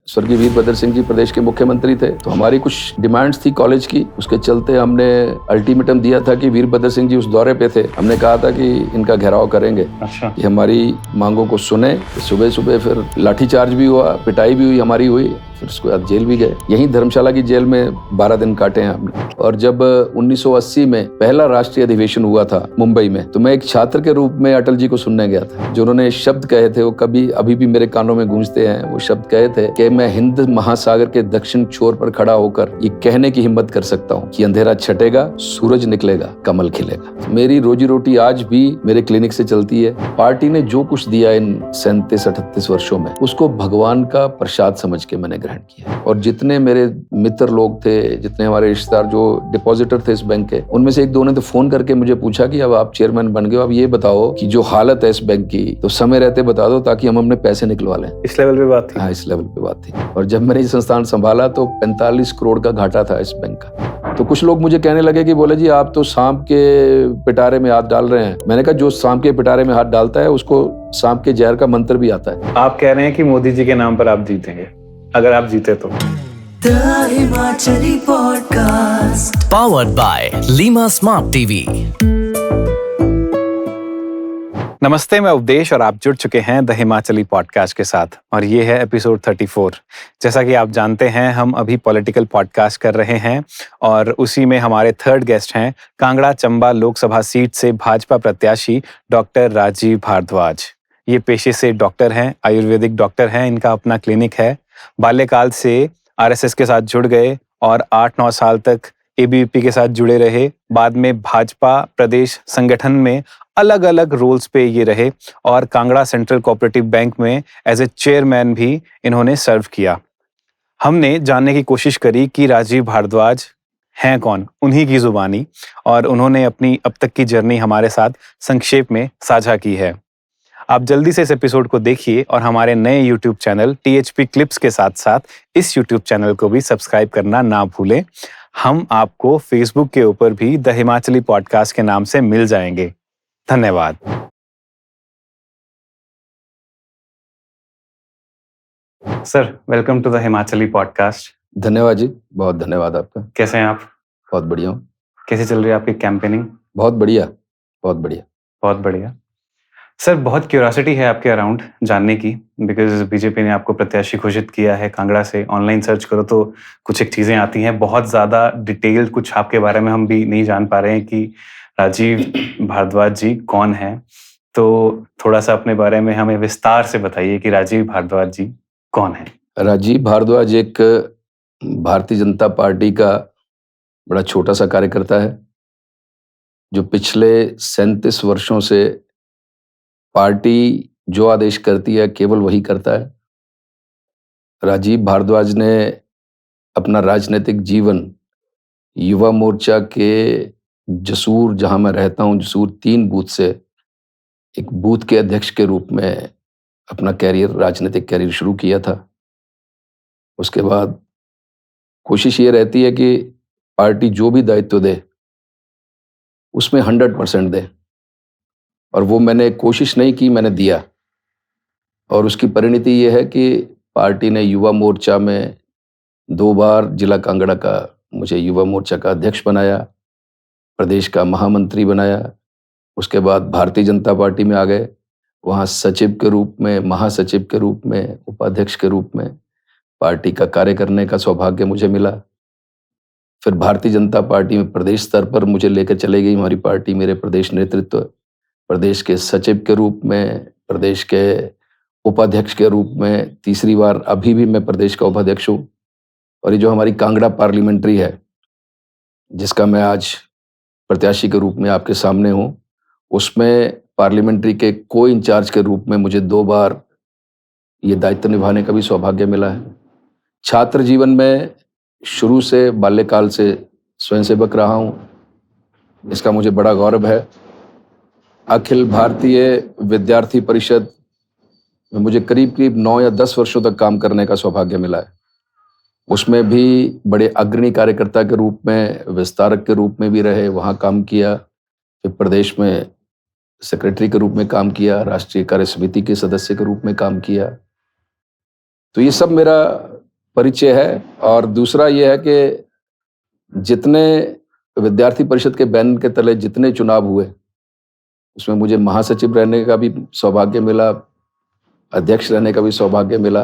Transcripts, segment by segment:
स्वर्गीय वीरभद्र सिंह जी प्रदेश के मुख्यमंत्री थे, तो हमारी कुछ डिमांड्स थी कॉलेज की। उसके चलते हमने अल्टीमेटम दिया था कि वीरभद्र सिंह जी उस दौरे पे थे, हमने कहा था कि इनका घेराव करेंगे। अच्छा। कि हमारी मांगों को सुने। सुबह सुबह फिर लाठीचार्ज भी हुआ, पिटाई भी हुई, हमारी हुई, फिर उसके बाद जेल भी गए। यहीं धर्मशाला की जेल में 12 दिन काटे हैं हमने। और जब 1980 में पहला राष्ट्रीय अधिवेशन हुआ था मुंबई में, तो मैं एक छात्र के रूप में अटल जी को सुनने गया था। जो उन्होंने शब्द कहे थे वो कभी अभी भी मेरे कानों में गूंजते हैं। वो शब्द कहे थे कि मैं हिंद महासागर के दक्षिण छोर पर खड़ा होकर ये कहने की हिम्मत कर सकता हूँ कि अंधेरा छटेगा, सूरज निकलेगा, कमल खिलेगा। मेरी रोजी रोटी आज भी मेरे क्लिनिक से चलती है। पार्टी ने जो कुछ दिया इन 37-38 वर्षों में, उसको भगवान का प्रसाद समझ के मैंने ग्रहण किया। और जितने मेरे मित्र लोग थे, जितने हमारे रिश्तेदार जो डिपॉजिटर थे इस बैंक के, उनमें से एक दो ने तो फोन करके मुझे पूछा कि अब आप चेयरमैन बन गए, अब ये बताओ कि जो हालत है इस बैंक की, तो समय रहते बता दो ताकि हम अपने पैसे निकलवा लें। इस लेवल पे बात थी? हाँ, इस लेवल पे बात थी। और जब मैंने ये संस्थान संभाला तो 45 करोड़ का घाटा था इस बैंक का। तो कुछ लोग मुझे कहने लगे कि बोले जी आप तो सांप के पिटारे में हाथ डाल रहे हैं। मैंने कहा जो सांप के पिटारे में हाथ डालता है उसको सांप के जहर का मंत्र भी आता है। आप कह रहे हैं कि मोदी जी के नाम पर आप जीतेंगे, अगर आप जीते तो? The Himachali Podcast, powered by Lima Smart TV। नमस्ते, मैं उपदेश और आप जुड़ चुके हैं द हिमाचली पॉडकास्ट के साथ, और ये है एपिसोड 34। जैसा कि आप जानते हैं, हम अभी पॉलिटिकल पॉडकास्ट कर रहे हैं और उसी में हमारे थर्ड गेस्ट हैं कांगड़ा चंबा लोकसभा सीट से भाजपा प्रत्याशी डॉक्टर राजीव भारद्वाज। ये पेशे से डॉक्टर हैं, आयुर्वेदिक डॉक्टर हैं, इनका अपना क्लिनिक है। बाल्यकाल से आरएसएस के साथ जुड़ गए और 8-9 साल तक एबीवीपी के साथ जुड़े रहे। बाद में भाजपा प्रदेश संगठन में अलग अलग रोल्स पे ये रहे और कांगड़ा सेंट्रल कोऑपरेटिव बैंक में एज ए चेयरमैन भी इन्होंने सर्व किया। हमने जानने की कोशिश करी कि राजीव भारद्वाज हैं कौन, उन्हीं की जुबानी, और उन्होंने अपनी अब तक की जर्नी हमारे साथ संक्षेप में साझा की है। आप जल्दी से इस एपिसोड को देखिए और हमारे नए यूट्यूब चैनल टीएचपी क्लिप्स के साथ साथ इस यूट्यूब चैनल को भी सब्सक्राइब करना ना भूलें। हम आपको फेसबुक के ऊपर भी द हिमाचली पॉडकास्ट के नाम से मिल जाएंगे। धन्यवाद। Sir, welcome to the Himachali podcast. धन्यवाद जी, बहुत धन्यवाद आपका। कैसे हैं आप? बहुत बढ़िया हूँ। कैसे चल रही है आपकी कैंपेनिंग? बहुत बढ़िया, बहुत बढ़िया। बहुत बढ़िया। सर, बहुत क्यूरियोसिटी है आपके अराउंड जानने की, बिकॉज बीजेपी ने आपको प्रत्याशी घोषित किया है कांगड़ा से। ऑनलाइन सर्च करो तो कुछ एक चीज़ें आती हैं, बहुत ज़्यादा डिटेल्ड कुछ आपके बारे में हम भी नहीं जान पा रहे हैं कि राजीव भारद्वाज जी कौन हैं। तो थोड़ा सा अपने बारे में हमें विस्तार से बताइए कि राजीव भारद्वाज जी कौन है? राजीव भारद्वाज एक भारतीय जनता पार्टी का बड़ा छोटा सा कार्यकर्ता है, जो पिछले 37 वर्षों से पार्टी जो आदेश करती है केवल वही करता है। राजीव भारद्वाज ने अपना राजनीतिक जीवन युवा मोर्चा के जसूर, जहां मैं रहता हूं, जसूर 3 बूथ से एक बूथ के अध्यक्ष के रूप में अपना कैरियर, राजनीतिक कैरियर शुरू किया था। उसके बाद कोशिश ये रहती है कि पार्टी जो भी दायित्व दे उसमें 100% दे, और वो मैंने कोशिश नहीं की, मैंने दिया। और उसकी परिणति ये है कि पार्टी ने युवा मोर्चा में 2 बार जिला कांगड़ा का मुझे युवा मोर्चा का अध्यक्ष बनाया, प्रदेश का महामंत्री बनाया। उसके बाद भारतीय जनता पार्टी में आ गए, वहाँ सचिव के रूप में, महासचिव के रूप में, उपाध्यक्ष के रूप में पार्टी का कार्य करने का सौभाग्य मुझे मिला। फिर भारतीय जनता पार्टी में प्रदेश स्तर पर मुझे लेकर चले गई हमारी पार्टी, मेरे प्रदेश नेतृत्व। प्रदेश के सचिव के रूप में, प्रदेश के उपाध्यक्ष के रूप में, तीसरी बार अभी भी मैं प्रदेश का उपाध्यक्ष हूँ। और ये जो हमारी कांगड़ा पार्लियामेंट्री है, जिसका मैं आज प्रत्याशी के रूप में आपके सामने हूँ, उसमें पार्लियामेंट्री के को इंचार्ज के रूप में मुझे 2 बार ये दायित्व निभाने का भी सौभाग्य मिला है। छात्र जीवन में शुरू से, बाल्यकाल से स्वयंसेवक रहा हूँ, इसका मुझे बड़ा गौरव है। अखिल भारतीय विद्यार्थी परिषद में मुझे करीब 9 या 10 वर्षों तक काम करने का सौभाग्य मिला है। उसमें भी बड़े अग्रणी कार्यकर्ता के रूप में, विस्तारक के रूप में भी रहे, वहाँ काम किया। फिर प्रदेश में सेक्रेटरी के रूप में काम किया, राष्ट्रीय कार्य समिति के सदस्य के रूप में काम किया। तो ये सब मेरा परिचय है। और दूसरा ये है कि जितने विद्यार्थी परिषद के बैनर के तले जितने चुनाव हुए, उसमें मुझे महासचिव रहने का भी सौभाग्य मिला, अध्यक्ष रहने का भी सौभाग्य मिला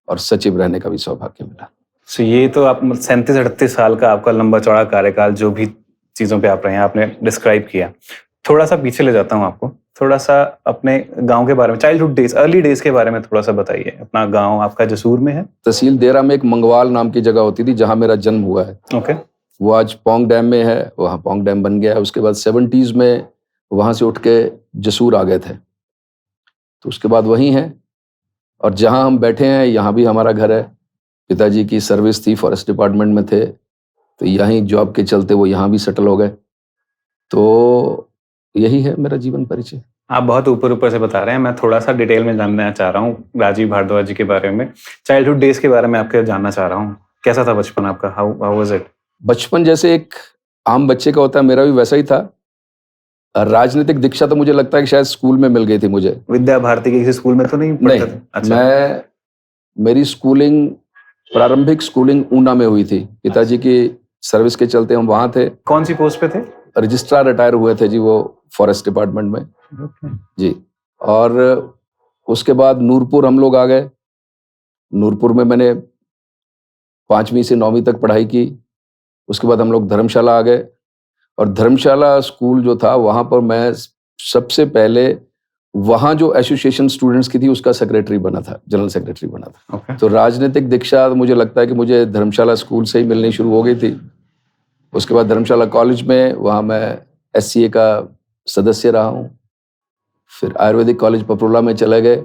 और सचिव रहने का भी सौभाग्य मिला। सो ये तो आप 37-38 साल का आपका लंबा चौड़ा कार्यकाल, जो भी चीज़ों पे आप रहे हैं, आपने डिस्क्राइब किया। थोड़ा सा पीछे ले जाता हूँ आपको, थोड़ा सा अपने गांव के बारे में, चाइल्डहुड डेज, अर्ली डेज के बारे में थोड़ा सा बताइए। अपना गांव आपका जसूर में है? तहसील देरा में एक मंगवाल नाम की जगह होती थी जहाँ मेरा जन्म हुआ है। ओके। वो आज पौंग डैम में है, वहाँ पौंग डैम बन गया है। उसके बाद 70s में वहाँ से उठ के जसूर आ गए थे, तो उसके बाद वहीं है। और जहाँ हम बैठे हैं यहाँ भी हमारा घर है। पिताजी की सर्विस थी, फॉरेस्ट डिपार्टमेंट में थे, तो यहीं जॉब के चलते वो यहाँ भी सेटल हो गए। तो यही है मेरा जीवन परिचय। आप बहुत ऊपर ऊपर से बता रहे हैं, मैं थोड़ा सा डिटेल में जानना चाह रहा हूँ राजीव भारद्वाज जी के बारे में। चाइल्डहुड डेज के बारे में आपके जानना चाह रहा हूँ, कैसा था बचपन आपका? How was it? बचपन जैसे एक आम बच्चे का होता है, मेरा भी वैसा ही था। राजनीतिक दीक्षा तो मुझे लगता है कि शायद स्कूल में मिल गई थी मुझे। विद्या भारती के किसी स्कूल में तो नहीं पढ़ते थे? अच्छा। मेरी स्कूलिंग, प्रारंभिक स्कूलिंग ऊना में हुई थी। पिताजी की सर्विस के चलते हम वहाँ थे। कौन सी पोस्ट पे थे? रजिस्ट्रार रिटायर हुए थे जी, वो फॉरेस्ट डिपार्टमेंट में। जी। और उसके बाद नूरपुर हम लोग आ गए। नूरपुर में मैंने 5वीं से 9वीं तक पढ़ाई की। उसके बाद हम लोग धर्मशाला आ गए, और धर्मशाला स्कूल जो था वहाँ पर मैं सबसे पहले, वहाँ जो एसोसिएशन स्टूडेंट्स की थी उसका सेक्रेटरी बना था, जनरल सेक्रेटरी बना था। Okay. तो राजनीतिक दीक्षा मुझे लगता है कि मुझे धर्मशाला स्कूल से ही मिलनी शुरू हो गई थी। उसके बाद धर्मशाला कॉलेज में, वहाँ मैं SCA का सदस्य रहा हूँ। फिर आयुर्वेदिक कॉलेज पपरोला में चले गए,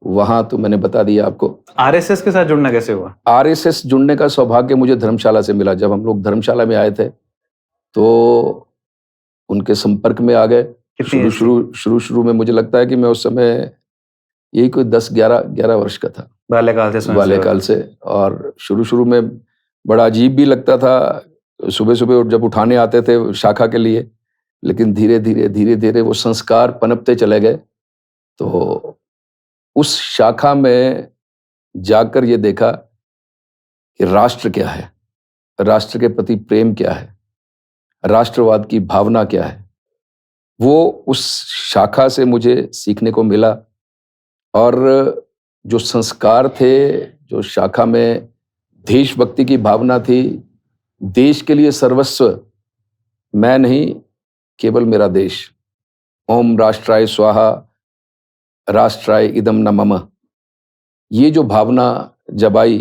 वहाँ तो मैंने बता दिया आपको। RSS के साथ जुड़ना कैसे हुआ? RSS जुड़ने का सौभाग्य मुझे धर्मशाला से मिला। जब हम लोग धर्मशाला में आए थे तो उनके संपर्क में आ गए। शुरू में मुझे लगता है कि मैं उस समय यही कोई 10-11 वर्ष का था, बाल्यकाल से। और शुरू में बड़ा अजीब भी लगता था, सुबह सुबह जब उठाने आते थे शाखा के लिए, लेकिन धीरे धीरे वो संस्कार पनपते चले गए। तो उस शाखा में जाकर ये देखा कि राष्ट्र क्या है, राष्ट्र के प्रति प्रेम क्या है, राष्ट्रवाद की भावना क्या है, वो उस शाखा से मुझे सीखने को मिला। और जो संस्कार थे, जो शाखा में देशभक्ति की भावना थी, देश के लिए सर्वस्व, मैं नहीं केवल मेरा देश, ओम राष्ट्राय स्वाहा राष्ट्राय इदम न मम, ये जो भावना जब आई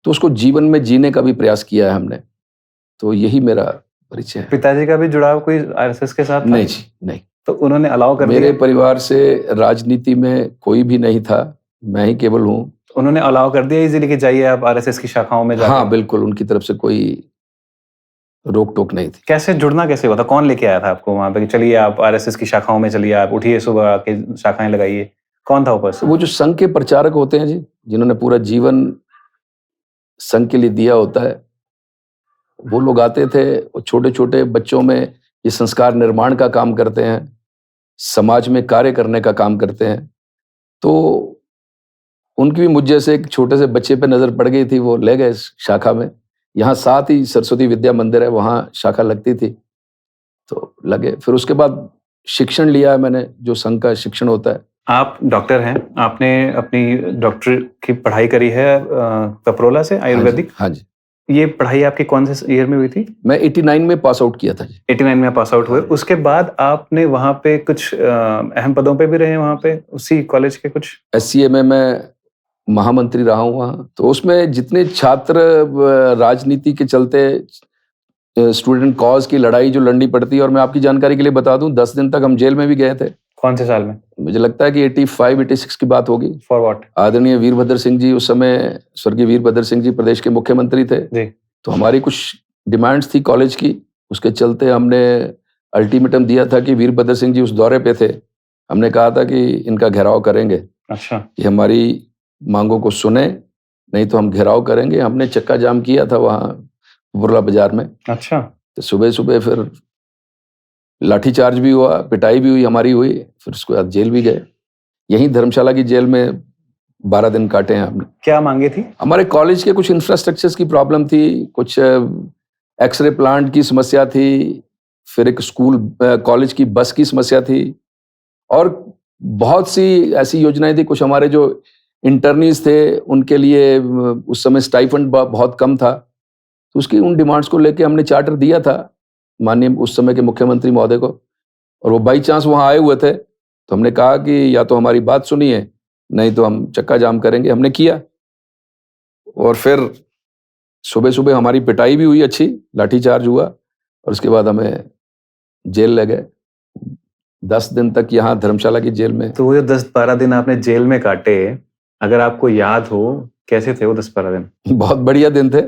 तो उसको जीवन में जीने का भी प्रयास किया है हमने। तो यही मेरा परिचय है। पिताजी का भी जुड़ाव कोई RSS के साथ था? नहीं जी, नहीं। तो उन्होंने अलाउ कर दिया? मेरे परिवार से राजनीति में कोई भी नहीं था, मैं ही केवल हूँ। उन्होंने अलाउ कर दिया इजीली कि जाइए आप RSS की शाखाओं में जाइए? हाँ बिल्कुल, उनकी तरफ से कोई रोक टोक नहीं थी। कैसे जुड़ना कैसे हुआ था? कौन लेके आया था आपको वहां पे कि चलिए आप RSS की शाखाओं में चलिए, आप उठिए सुबह आके शाखाएं लगाइए? कौन था वो पर्सन? वो जो संघ के प्रचारक होते हैं जी, जिन्होंने पूरा जीवन संघ के लिए दिया होता है, वो लोग आते थे। वो छोटे छोटे बच्चों में ये संस्कार निर्माण का काम करते हैं, समाज में कार्य करने का काम करते हैं। तो उनकी भी मुझ जैसे एक छोटे से बच्चे पे नजर पड़ गई थी, वो ले गए शाखा में। यहाँ साथ ही सरस्वती विद्या मंदिर है, वहाँ शाखा लगती थी, तो लगे। फिर उसके बाद शिक्षण लिया है मैंने, जो संघ का शिक्षण होता है। आप डॉक्टर हैं, आपने अपनी डॉक्टर की पढ़ाई करी है पपरोला से, आयुर्वेदिक? हाँ जी। ये पढ़ाई आपकी कौन से ईयर में हुई थी? मैं 89 में पास आउट किया था जी। 89 में पास आउट हुए। उसके बाद आपने वहाँ पे कुछ अहम पदों पे भी रहे वहाँ पे, उसी कॉलेज के कुछ? SCA में मैं महामंत्री रहा हूँ वहाँ। तो उसमें जितने छात्र राजनीति के चलते स्टूडेंट कॉज की लड़ाई जो लड़नी पड़ती है, और मैं आपकी जानकारी के लिए बता दूं, 10 दिन तक हम जेल में भी गए थे। कौन से साल में? मुझे लगता है कि 85-86 की बात होगी। For what? आदरणीय वीरभद्र सिंह जी, उस समय स्वर्गीय वीरभद्र सिंह जी प्रदेश के मुख्यमंत्री थे जी। तो हमारी कुछ डिमांड्स थी कॉलेज की, उसके चलते हमने अल्टीमेटम दिया था कि वीरभद्र सिंह जी उस दौरे पे थे, हमने कहा था कि इनका घेराव करेंगे। अच्छा। कि हमारी मांगों को सुने, नहीं तो हम घेराव करेंगे। हमने चक्का जाम किया था वहाँ बुरला बाजार में। अच्छा। तो सुबह सुबह फिर लाठीचार्ज भी हुआ, पिटाई भी हुई, हमारी हुई। फिर उसके बाद जेल भी गए। यहीं धर्मशाला की जेल में 12 दिन काटे हैं हमने। क्या मांगे थी? हमारे कॉलेज के कुछ इंफ्रास्ट्रक्चर्स की प्रॉब्लम थी, कुछ एक्सरे प्लांट की समस्या थी, फिर एक स्कूल कॉलेज की बस की समस्या थी, और बहुत सी ऐसी योजनाएं थी। कुछ हमारे जो इंटर्नीज थे उनके लिए उस समय स्टाइफंड बहुत कम था, तो उसकी उन डिमांड्स को लेके हमने चार्टर दिया था माननीय उस समय के मुख्यमंत्री महोदय को, और वो बाई चांस वहाँ आए हुए थे, तो हमने कहा कि या तो हमारी बात सुनिए, नहीं तो हम चक्का जाम करेंगे। हमने किया, और फिर सुबह सुबह हमारी पिटाई भी हुई, अच्छी लाठीचार्ज हुआ, और उसके बाद हमें जेल ले गए 10 दिन तक, यहाँ धर्मशाला की जेल में। तो वो जो 10-12 दिन आपने जेल में काटे, अगर आपको याद हो, कैसे थे वो 10-12 दिन? बहुत बढ़िया दिन थे।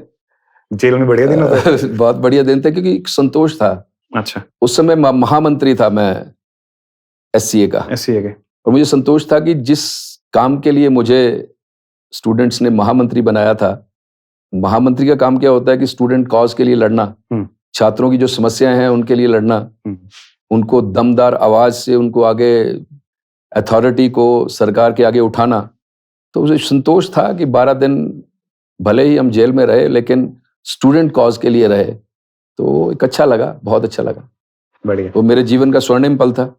जेल में बढ़िया दिन होता है? बहुत बढ़िया दिन थे, क्योंकि एक संतोष था। अच्छा, उस समय महामंत्री था मैं SCA का, SCA के। और मुझे संतोष था कि जिस काम के लिए मुझे स्टूडेंट्स ने महामंत्री बनाया था, महामंत्री का काम क्या होता है कि स्टूडेंट कॉज के लिए लड़ना, छात्रों की जो समस्याएं हैं उनके लिए लड़ना, उनको दमदार आवाज से उनको आगे, अथॉरिटी को सरकार के आगे उठाना। तो मुझे संतोष था कि 12 दिन भले ही हम जेल में रहे, लेकिन स्टूडेंट कॉज के लिए रहे, तो एक अच्छा लगा, बहुत अच्छा लगा। बढ़िया। वो मेरे जीवन का स्वर्णिम पल था।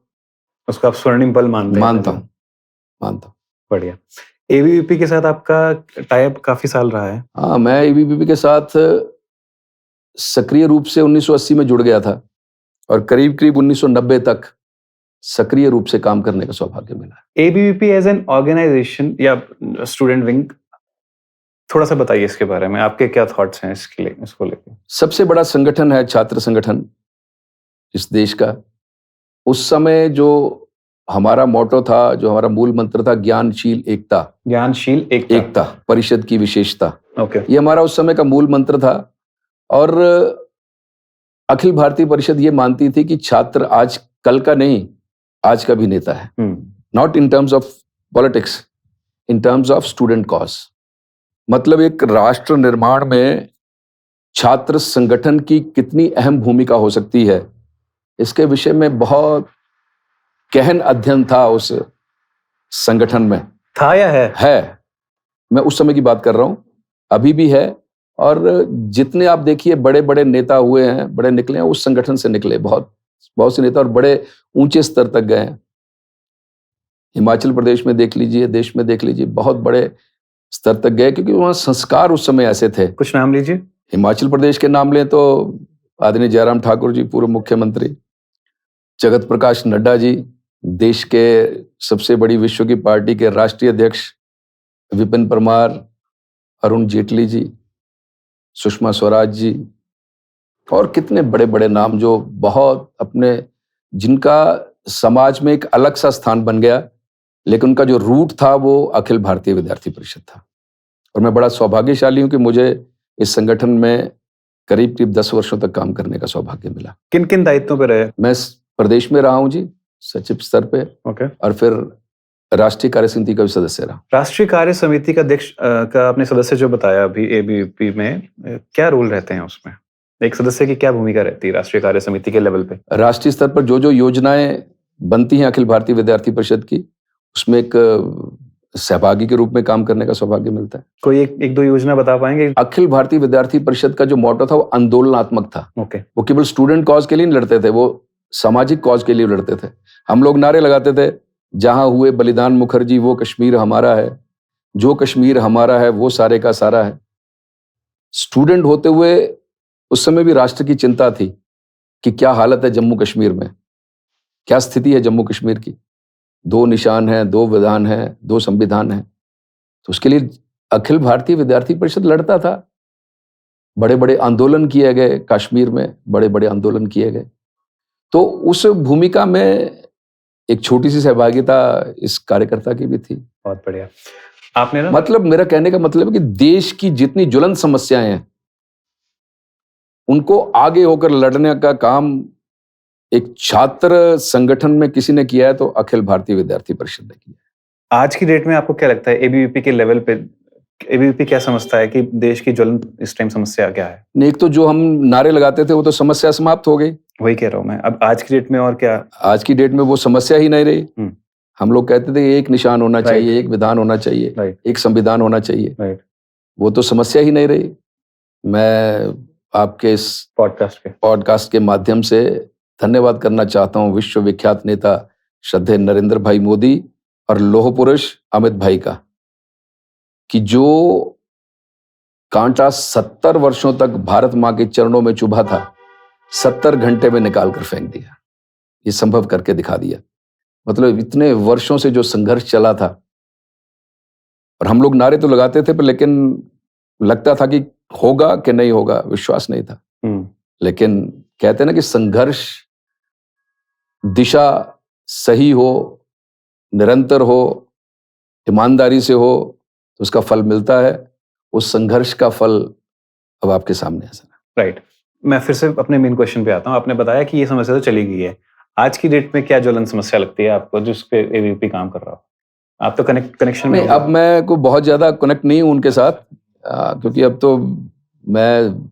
उसको आप स्वर्णिम पल मानते हैं? मानता हूँ। बढ़िया। ABVP के साथ आपका टाई अप काफी साल रहा है? हाँ, मैं ABVP के साथ सक्रिय रूप से 1980 में जुड़ गया था, और करीब 1990 तक सक्रिय रूप से काम करने का सौभाग्य मिला। ABVP एज एन ऑर्गेनाइजेशन या स्टूडेंट विंग, थोड़ा सा बताइए इसके बारे में, आपके क्या थॉट्स हैं इसको लेकर? सबसे बड़ा संगठन है छात्र संगठन इस देश का। उस समय जो हमारा मोटो था, जो हमारा मूल मंत्र था, ज्ञानशील एकता। ज्ञानशील एकता, परिषद की विशेषता। ओके। ये हमारा उस समय का मूल मंत्र था, और अखिल भारतीय परिषद ये मानती थी कि छात्र आज कल का नहीं, आज का भी नेता है। Not in terms of politics, in terms of student cause. मतलब एक राष्ट्र निर्माण में छात्र संगठन की कितनी अहम भूमिका हो सकती है, इसके विषय में बहुत गहन अध्ययन था उस संगठन में। था या है? मैं उस समय की बात कर रहा हूं, अभी भी है। और जितने आप देखिए बड़े बड़े नेता हुए हैं, बड़े निकले हैं, उस संगठन से निकले बहुत से नेता, और बड़े ऊंचे स्तर तक गए हैं। हिमाचल प्रदेश में देख लीजिए, देश में देख लीजिए, बहुत बड़े स्तर तक गए, क्योंकि वहां संस्कार उस समय ऐसे थे। कुछ नाम लीजिए। हिमाचल प्रदेश के नाम लें तो आदरणीय जयराम ठाकुर जी, पूर्व मुख्यमंत्री, जगत प्रकाश नड्डा जी, देश के सबसे बड़ी विश्व की पार्टी के राष्ट्रीय अध्यक्ष विपिन परमार, अरुण जेटली जी, सुषमा स्वराज जी, और कितने बड़े बड़े नाम जो बहुत अपने, जिनका समाज में एक अलग सा स्थान बन गया, लेकिन उनका जो रूट था वो अखिल भारतीय विद्यार्थी परिषद था। और मैं बड़ा सौभाग्यशाली हूं कि मुझे इस संगठन में करीब 10 वर्षों तक काम करने का सौभाग्य मिला। किन किन दायित्वों पे रहे? मैं प्रदेश में रहा हूं जी, सचिव स्तर पे। ओके। और फिर राष्ट्रीय कार्य समिति का भी सदस्य रहा। राष्ट्रीय कार्य समिति का अध्यक्ष का आपने सदस्य जो बताया अभी, ABVP में क्या रोल रहते हैं उसमें? एक सदस्य की क्या भूमिका रहती है राष्ट्रीय कार्य समिति के लेवल पे? राष्ट्रीय स्तर पर जो योजनाएं बनती हैं अखिल भारतीय विद्यार्थी परिषद की, उसमें एक सहभागी के रूप में काम करने का सौभाग्य मिलता है। कोई एक दो योजना बता पाएंगे? अखिल भारतीय विद्यार्थी परिषद का जो मोटो था वो आंदोलनात्मक था। ओके। वो केवल स्टूडेंट कॉज के लिए नहीं लड़ते थे, वो सामाजिक कॉज के लिए लड़ते थे। हम लोग नारे लगाते थे, जहां हुए बलिदान मुखर्जी वो कश्मीर हमारा है, जो कश्मीर हमारा है वो सारे का सारा है। स्टूडेंट होते हुए उस समय भी राष्ट्र की चिंता थी कि क्या हालत है जम्मू कश्मीर में, क्या स्थिति है जम्मू कश्मीर की। 2 निशान हैं, 2 विधान हैं, 2 संविधान हैं। तो उसके लिए अखिल भारतीय विद्यार्थी परिषद लड़ता था। बड़े बड़े आंदोलन किए गए कश्मीर में, बड़े बड़े आंदोलन किए गए। तो उस भूमिका में एक छोटी सी सहभागिता इस कार्यकर्ता की भी थी। बहुत बढ़िया। आपने ना, मतलब मेरा कहने का मतलब है कि देश की जितनी ज्वलंत समस्याएं हैं उनको आगे होकर लड़ने का काम एक छात्र संगठन में किसी ने किया है तो अखिल भारतीय विद्यार्थी परिषद ने किया है। आज की डेट में आपको क्या लगता है ABVP के लेवल पे ABVP क्या समझता है कि देश की ज्वलंत इस टाइम समस्या क्या है? एक तो जो हम नारे लगाते थे वो तो समस्या समाप्त हो गई। वही कह रहा हूं मैं, अब आज की डेट में और क्या? आज की डेट में वो समस्या ही नहीं रही। हम लोग कहते थे एक निशान होना चाहिए, एक विधान होना चाहिए, राइट एक संविधान होना चाहिए। राइट वो तो समस्या ही नहीं रही। मैं आपके इस पॉडकास्ट के माध्यम से धन्यवाद करना चाहता हूँ विश्वविख्यात नेता श्रद्धेय नरेंद्र भाई मोदी और लौह पुरुष अमित भाई का, कि जो कांटा 70 वर्षों तक भारत मां के चरणों में चुभा था, 70 घंटे में निकाल कर फेंक दिया। ये संभव करके दिखा दिया। मतलब इतने वर्षों से जो संघर्ष चला था, और हम लोग नारे तो लगाते थे पर लेकिन लगता था कि होगा कि नहीं होगा, विश्वास नहीं था। लेकिन कहते हैं ना कि संघर्ष दिशा सही हो, निरंतर हो, ईमानदारी से हो तो उसका फल मिलता है। उस संघर्ष का फल अब आपके सामने है। राइट मैं फिर से अपने मेन क्वेश्चन पे आता हूँ। आपने बताया कि ये समस्या तो चली गई है। आज की डेट में क्या ज्वलन समस्या लगती है आपको जिस पे एबीवीपी काम कर रहा हो? आप तो कनेक्शन में नहीं, अब मैं को बहुत ज्यादा कनेक्ट नहीं हूं उनके साथ, क्योंकि अब तो मैं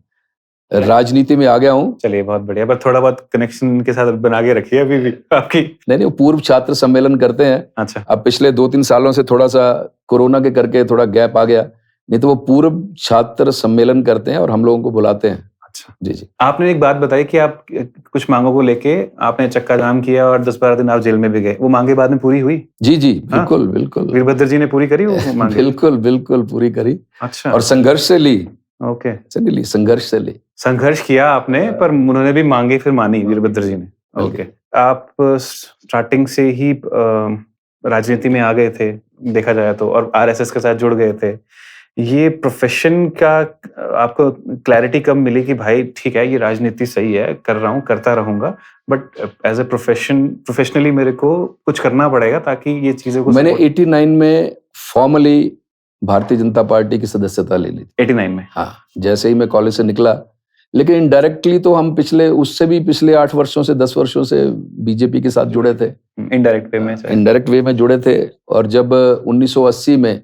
राजनीति में आ गया हूं। चलिए बहुत बढ़िया, पर थोड़ा बहुत कनेक्शन के साथ बना के रखिए अभी भी आपकी। नहीं, पूर्व छात्र सम्मेलन करते हैं। अच्छा, अब पिछले 2-3 सालों से थोड़ा सा कोरोना के करके थोड़ा गैप आ गया, नहीं तो वो पूर्व छात्र सम्मेलन करते हैं और हम लोगों को बुलाते हैं। अच्छा जी जी। आपने एक बात बताई कि आप कुछ मांगों को लेके आपने चक्का जाम किया और 10-12 दिन आप जेल में भी गए। वो मांगे बाद में पूरी हुई? जी जी, बिल्कुल बिल्कुल। वीरभद्र जी ने पूरी करी वो मांगे? बिल्कुल बिल्कुल पूरी करी। अच्छा, और संघर्ष से ली। ओके, संघर्ष से ली। संघर्ष किया आपने, पर उन्होंने भी मांगे फिर मानी वीरभद्र जी ने। ओके, आप स्टार्टिंग से ही राजनीति में आ गए थे देखा जाए तो, और आरएसएस के साथ जुड़ गए थे। ये प्रोफेशन का आपको क्लैरिटी कब मिली कि भाई ठीक है ये राजनीति सही है, कर रहा हूँ, करता रहूंगा, बट एज ए प्रोफेशनली मेरे को कुछ करना पड़ेगा ताकि ये चीजों को। मैंने 89 में फॉर्मली भारतीय जनता पार्टी की सदस्यता ले ली। 89 में? हाँ, जैसे ही मैं कॉलेज से निकला। लेकिन इनडायरेक्टली तो हम पिछले 8 वर्षों से 10 वर्षों से बीजेपी के साथ जुड़े थे। इनडायरेक्ट वे में जुड़े थे। और जब 1980 में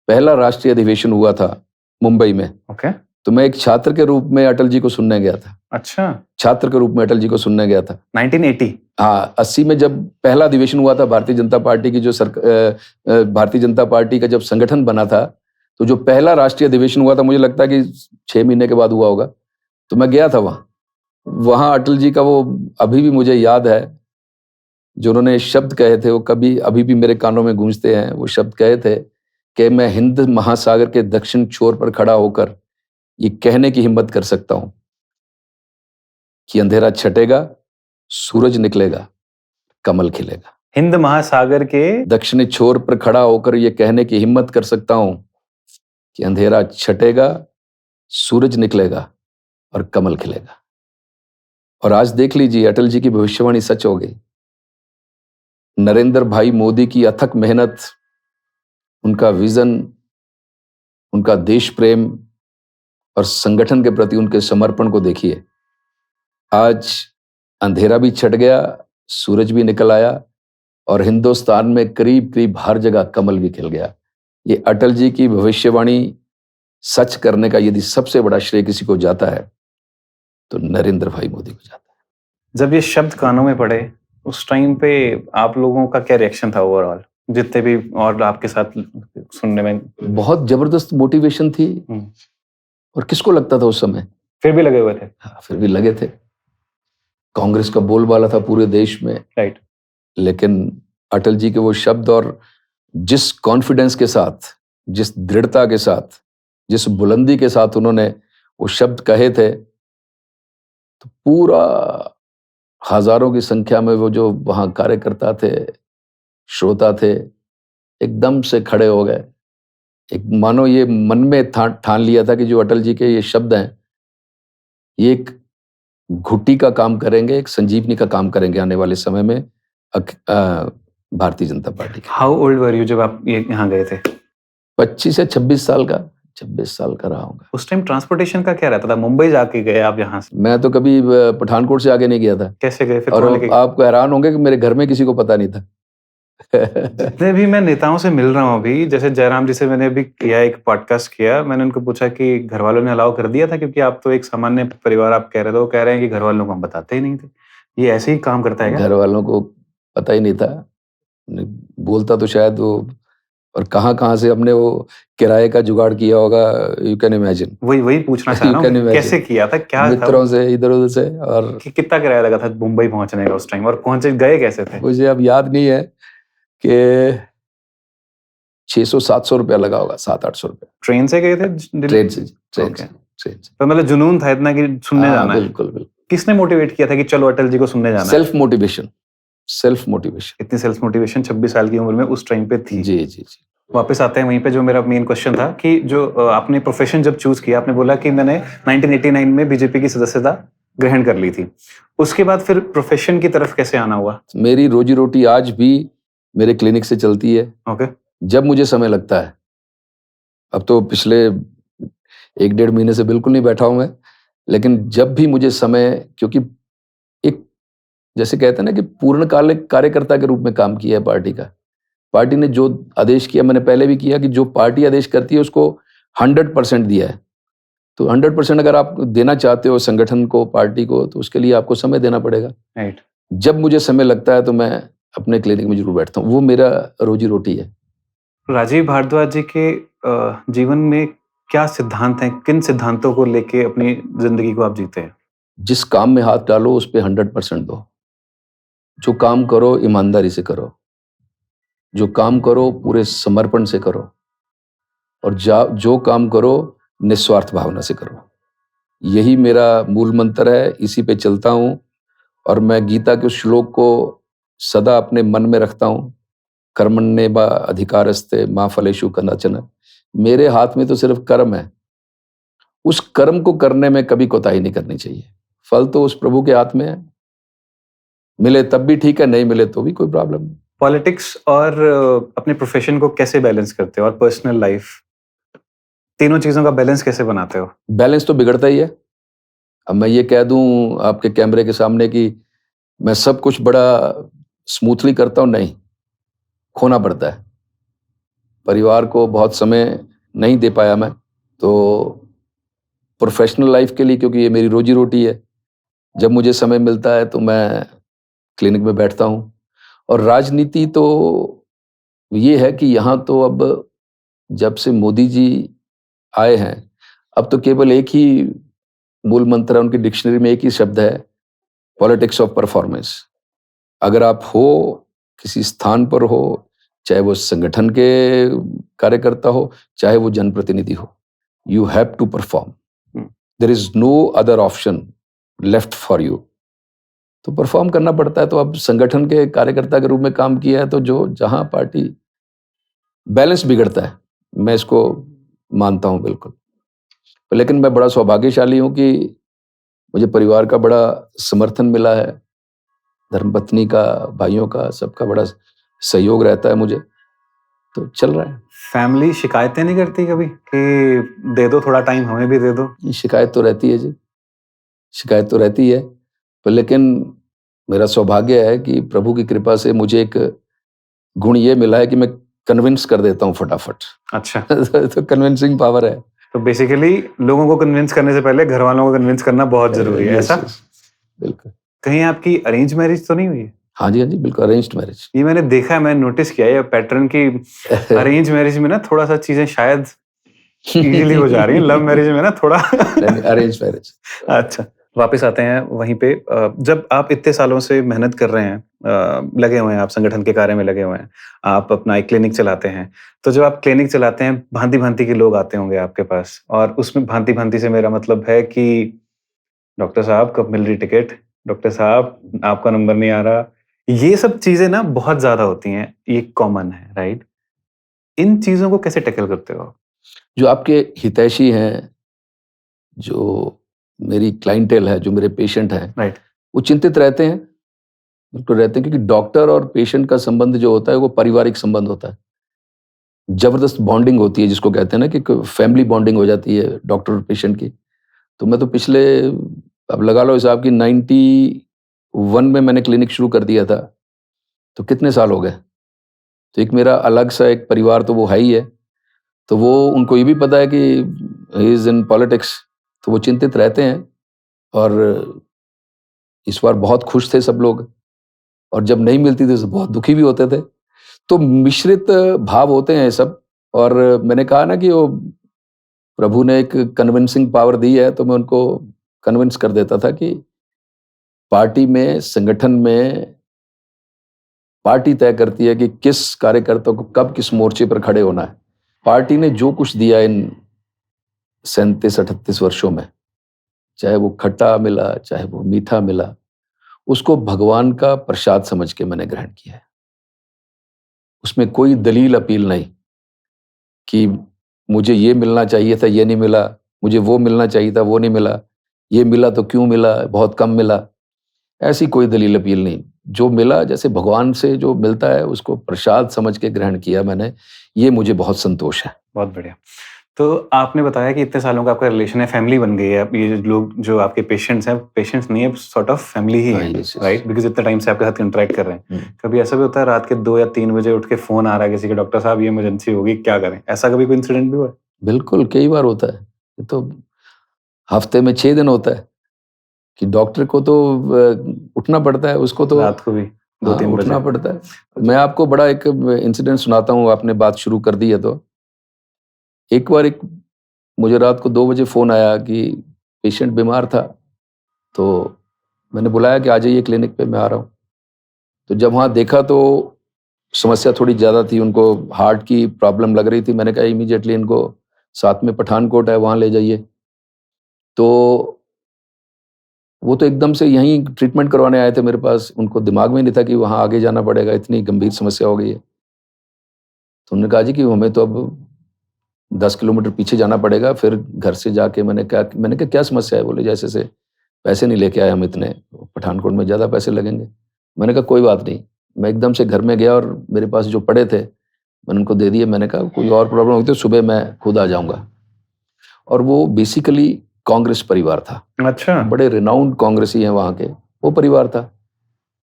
पहला राष्ट्रीय अधिवेशन हुआ था मुंबई में, ओके, तो मैं एक छात्र के रूप में अटल जी को सुनने गया था। अच्छा, छात्र के रूप में अटल जी को सुनने गया था 1980? हाँ, 80 में जब पहला अधिवेशन हुआ था भारतीय जनता पार्टी की, भारतीय जनता पार्टी का जब संगठन बना था, तो जो पहला राष्ट्रीय अधिवेशन हुआ था, मुझे लगता है कि 6 महीने के बाद हुआ होगा, तो मैं गया था वहां अटल जी का वो अभी भी मुझे याद है, जो उन्होंने शब्द कहे थे वो कभी अभी भी मेरे कानों में गूंजते हैं। वो शब्द कहे थे कि मैं हिंद महासागर के दक्षिण छोर पर खड़ा होकर ये कहने की हिम्मत कर सकता हूं कि अंधेरा छटेगा, सूरज निकलेगा, कमल खिलेगा। हिंद महासागर के दक्षिणी छोर पर खड़ा होकर ये कहने की हिम्मत कर सकता हूं कि अंधेरा छटेगा, सूरज निकलेगा और कमल खिलेगा। और आज देख लीजिए, अटल जी की भविष्यवाणी सच हो गई। नरेंद्र भाई मोदी की अथक मेहनत, उनका विजन, उनका देश प्रेम और संगठन के प्रति उनके समर्पण को देखिए। आज अंधेरा भी छट गया, सूरज भी निकल आया और हिंदुस्तान में करीब करीब हर जगह कमल भी खिल गया। ये अटल जी की भविष्यवाणी सच करने का यदि सबसे बड़ा श्रेय किसी को जाता है तो नरेंद्र भाई मोदी को जाता है। जब ये शब्द कानों में पड़े उस टाइम पे आप लोगों का क्या रिएक्शन था ओवरऑल, जितने भी और आपके साथ सुनने में? बहुत जबरदस्त मोटिवेशन थी। और किसको लगता था उस समय? फिर भी लगे हुए थे। हाँ, फिर भी लगे थे। कांग्रेस का बोलबाला था पूरे देश में, राइट, लेकिन अटल जी के वो शब्द और जिस कॉन्फिडेंस के साथ, जिस दृढ़ता के साथ, जिस बुलंदी के साथ उन्होंने वो शब्द कहे थे, तो पूरा हजारों की संख्या में वो जो वहां कार्यकर्ता थे, श्रोता थे, एकदम से खड़े हो गए। एक मानो ये मन में ठान लिया था कि जो अटल जी के ये शब्द हैं, ये एक घुट्टी का काम करेंगे, एक संजीवनी का काम करेंगे आने वाले समय में भारतीय जनता पार्टी के। हाउ ओल्ड वर यू जब आप यहाँ गए थे? 25 से 26 साल का, 26 साल का रहा होगा। उस टाइम ट्रांसपोर्टेशन का क्या रहता था? मुंबई जाके गए आप यहाँ से? मैं तो कभी पठानकोट से आगे नहीं गया था। कैसे गए फिर? और आपको हैरान होंगे कि मेरे घर में किसी को पता नहीं था। जितने भी मैं नेताओं से मिल रहा हूँ अभी, जैसे जयराम जी से मैंने अभी किया, एक पॉडकास्ट किया, मैंने उनको पूछा कि घर वालों ने अलाउ कर दिया था, क्योंकि आप तो एक सामान्य परिवार आप कह रहे थे, वो कह रहे हैं कि घर वालों को हम बताते ही नहीं थे। ये ऐसे ही काम करता है क्या? घर वालों को पता ही नहीं था। बोलता तो शायद वो, और कहाँ से हमने वो किराए का जुगाड़ किया होगा, यू कैन इमेजिन। वही पूछना चाह You रहा can हूँ, imagine. कैसे किया था, क्या था मित्रों से इधर उधर से, और कि कितना किराया लगा था मुंबई पहुंचने का उस टाइम, और पहुंचे गए कैसे थे? मुझे अब याद नहीं है कि 600-700 रुपया लगा होगा, 700-800 रुपया। ट्रेन से गए थे दिल्ली? ट्रेन से, ट्रेन Okay. से, ट्रेन से। तो मतलब जुनून था इतना कि सुनने हाँ, जाना है। बिल्कुल बिल्कुल। किसने मोटिवेट किया था कि चलो अटल जी को सुनने जाना है? Self motivation, self motivation. इतनी सेल्फ मोटिवेशन 26 साल की उम्र में उस टाइम पे थी। जी जी जी। वापस आते हैं वहीं पे, जो मेरा मेन क्वेश्चन था कि जो आपने प्रोफेशन जब चूज किया, आपने बोला कि मैंने 1989 में बीजेपी की सदस्यता ग्रहण कर ली थी, उसके बाद फिर प्रोफेशन की तरफ कैसे आना हुआ? मेरी रोजी रोटी आज भी मेरे क्लिनिक से चलती है, ओके। जब मुझे समय लगता है। अब तो पिछले 1-1.5 महीने से बिल्कुल नहीं बैठा हूं मैं, लेकिन जब भी मुझे समय, क्योंकि एक, जैसे कहते हैं ना कि पूर्णकालिक कार्यकर्ता के रूप में काम किया है पार्टी का। पार्टी ने जो आदेश किया, मैंने पहले भी किया, कि जो पार्टी आदेश करती है उसको 100% दिया है। तो 100% अगर आप देना चाहते हो संगठन को, पार्टी को, तो उसके लिए आपको समय देना पड़ेगा। राइट। जब मुझे समय लगता है तो मैं अपने क्लिनिक में जरूर बैठता हूँ, वो मेरा रोजी रोटी है। राजीव भारद्वाज जी के जीवन में क्या सिद्धांत हैं, किन सिद्धांतों को लेके अपनी जिंदगी को आप जीते हैं? जिस काम में हाथ डालो उस पर 100% दो। जो काम करो ईमानदारी से करो, जो काम करो पूरे समर्पण से करो, और जो काम करो निस्वार्थ भावना से करो। यही मेरा मूल मंत्र है, इसी पे चलता हूं। और मैं गीता के श्लोक को सदा अपने मन में रखता हूं, कर्मण्येवा अधिकारस्ते मा फलेषु कदाचन। मेरे हाथ में तो सिर्फ कर्म है, उस कर्म को करने में कभी कोताही नहीं करनी चाहिए। फल तो उस प्रभु के हाथ में है, मिले तब भी ठीक है, नहीं मिले तो भी कोई प्रॉब्लम नहीं। पॉलिटिक्स और अपने प्रोफेशन को कैसे बैलेंस करते हो, और पर्सनल लाइफ, तीनों चीजों का बैलेंस कैसे बनाते हो? बैलेंस तो बिगड़ता ही है। अब मैं ये कह दूं आपके कैमरे के सामने कि मैं सब कुछ बड़ा स्मूथली करता हूं, नहीं, खोना पड़ता है। परिवार को बहुत समय नहीं दे पाया मैं, तो प्रोफेशनल लाइफ के लिए, क्योंकि ये मेरी रोजी रोटी है, जब मुझे समय मिलता है तो मैं क्लिनिक में बैठता हूँ। और राजनीति तो ये है कि यहाँ तो अब जब से मोदी जी आए हैं, अब तो केवल एक ही मूल मंत्र है, उनकी डिक्शनरी में एक ही शब्द है, पॉलिटिक्स ऑफ परफॉर्मेंस। अगर आप हो, किसी स्थान पर हो, चाहे वो संगठन के कार्यकर्ता हो, चाहे वो जनप्रतिनिधि हो, you have to perform. There is no other option left for you. तो परफॉर्म करना पड़ता है। तो अब संगठन के कार्यकर्ता के रूप में काम किया है, तो जो जहां पार्टी, बैलेंस बिगड़ता है, मैं इसको मानता हूं बिल्कुल। लेकिन मैं बड़ा सौभाग्यशाली हूं कि मुझे परिवार का बड़ा समर्थन मिला है, धर्मपत्नी का, भाइयों का, सबका बड़ा सहयोग रहता है मुझे, तो चल रहा है। फैमिली शिकायतें नहीं करती कभी कि दे दो थोड़ा टाइम, हमें भी दे दो? शिकायत तो रहती है जी, शिकायत तो रहती है, पर लेकिन मेरा सौभाग्य है कि प्रभु की कृपा से मुझे एक गुण ये मिला है कि मैं कन्विंस कर देता हूँ फटाफट। अच्छा। तो कन्विंसिंग पावर है। तो बेसिकली लोगों को कन्विंस करने से पहले घर वालों को कन्विंस करना बहुत जरूरी है, ऐसा? बिल्कुल। कहीं आपकी अरेंज मैरिज तो नहीं हुई है? हाँ जी, हाँ जी, बिल्कुल अरेंज्ड मैरिज। ये मैंने देखा है, मैंने नोटिस किया है पैटर्न की अरेंज मैरिज में ना थोड़ा सा चीजें शायद इजीली हो जा रही हैं, लव मैरिज में ना थोड़ा अरेंज मैरिज। अच्छा, वापस आते हैं वहीं पे। जब आप इतने सालों से मेहनत कर रहे हैं, लगे हुए हैं, आप संगठन के कार्य में लगे हुए हैं, आप अपना एक क्लिनिक चलाते हैं, तो जब आप क्लिनिक चलाते हैं, भांति भांति के लोग आते होंगे आपके पास, और उसमें भांति भांति से मेरा मतलब है कि डॉक्टर साहब कब मिल रही टिकट, डॉक्टर साहब आपका नंबर नहीं आ रहा, ये सब चीजें ना बहुत ज्यादा होती हैं, ये कॉमन है, राइट? इन चीजों को कैसे टैकल करते हो? जो आपके हितैषी हैं, जो मेरी क्लाइंटेल है, जो मेरे पेशेंट हैं, राइट। वो चिंतित रहते हैं, बिल्कुल रहते हैं, क्योंकि डॉक्टर और पेशेंट का संबंध जो होता है वो पारिवारिक संबंध होता है। जबरदस्त बॉन्डिंग होती है, जिसको कहते हैं ना कि फैमिली बॉन्डिंग हो जाती है डॉक्टर और पेशेंट की। तो मैं तो पिछले, अब लगा लो हिसाब की, 91 में मैंने क्लिनिक शुरू कर दिया था, तो कितने साल हो गए। तो एक मेरा अलग सा एक परिवार तो वो है ही है। तो वो, उनको ये भी पता है कि ही इज इन पॉलिटिक्स, तो वो चिंतित रहते हैं। और इस बार बहुत खुश थे सब लोग, और जब नहीं मिलती थी तो बहुत दुखी भी होते थे। तो मिश्रित भाव होते हैं ये सब। और मैंने कहा ना कि वो प्रभु ने एक कन्विंसिंग पावर दी है, तो मैं उनको कन्विंस कर देता था कि पार्टी में, संगठन में पार्टी तय करती है कि किस कार्यकर्ता को कब किस मोर्चे पर खड़े होना है। पार्टी ने जो कुछ दिया इन 37-38 वर्षों में, चाहे वो खट्टा मिला, चाहे वो मीठा मिला, उसको भगवान का प्रसाद समझ के मैंने ग्रहण किया है। उसमें कोई दलील अपील नहीं कि मुझे ये मिलना चाहिए था, ये नहीं मिला, मुझे वो मिलना चाहिए था, वो नहीं मिला, ये मिला तो क्यों मिला, बहुत कम मिला। ऐसी कोई दलील अपील नहीं। जो मिला, जैसे भगवान से जो मिलता है, उसको प्रसाद समझ के ग्रहण किया मैंने। ये मुझे बहुत संतोष है। बहुत बढ़िया। तो आपने बताया कि इतने सालों का आपका रिलेशन है, फैमिली बन गई है। अब ये लोग जो आपके पेशेंट्स हैं, पेशेंट्स नहीं है, सॉर्ट ऑफ फैमिली ही है, राइट? बिकॉज इतने टाइम से आपके साथ इंटरेक्ट कर रहे हैं। कभी ऐसा भी होता है रात के 2 या 3 बजे उठ के फोन आ रहा है किसी के, डॉक्टर साहब ये इमरजेंसी होगी, क्या करें? ऐसा कभी कोई इंसिडेंट भी हुआ है? बिल्कुल, कई बार होता है। ये तो हफ्ते में 6 दिन होता है कि डॉक्टर को तो उठना पड़ता है, उसको तो रात को भी 2-3 बजे उठना पड़ता है। मैं आपको बड़ा एक इंसिडेंट सुनाता हूँ, आपने बात शुरू कर दी है तो। एक बार मुझे रात को 2 बजे फोन आया कि पेशेंट बीमार था, तो मैंने बुलाया कि आ जाइए क्लिनिक पे, मैं आ रहा हूँ। तो जब वहाँ देखा तो समस्या थोड़ी ज़्यादा थी, उनको हार्ट की प्रॉब्लम लग रही थी। मैंने कहा इमीडिएटली इनको, साथ में पठानकोट है, वहाँ ले जाइए। तो वो तो एकदम से यहीं ट्रीटमेंट करवाने आए थे मेरे पास, उनको दिमाग में नहीं था कि वहाँ आगे जाना पड़ेगा, इतनी गंभीर समस्या हो गई है। तो उन्होंने कहा जी कि हमें तो अब 10 किलोमीटर पीछे जाना पड़ेगा, फिर घर से जाके। मैंने कहा क्या समस्या है? बोले जैसे से पैसे नहीं लेके आए हम इतने, पठानकोट में ज़्यादा पैसे लगेंगे। मैंने कहा कोई बात नहीं। मैं एकदम से घर में गया और मेरे पास जो पड़े थे मैंने उनको दे दिए। मैंने कहा कोई और प्रॉब्लम होती तो सुबह मैं खुद आ जाऊँगा। और वो बेसिकली कांग्रेस परिवार था। अच्छा। बड़े रिनाउंड कांग्रेसी हैं वहाँ के, वो परिवार था।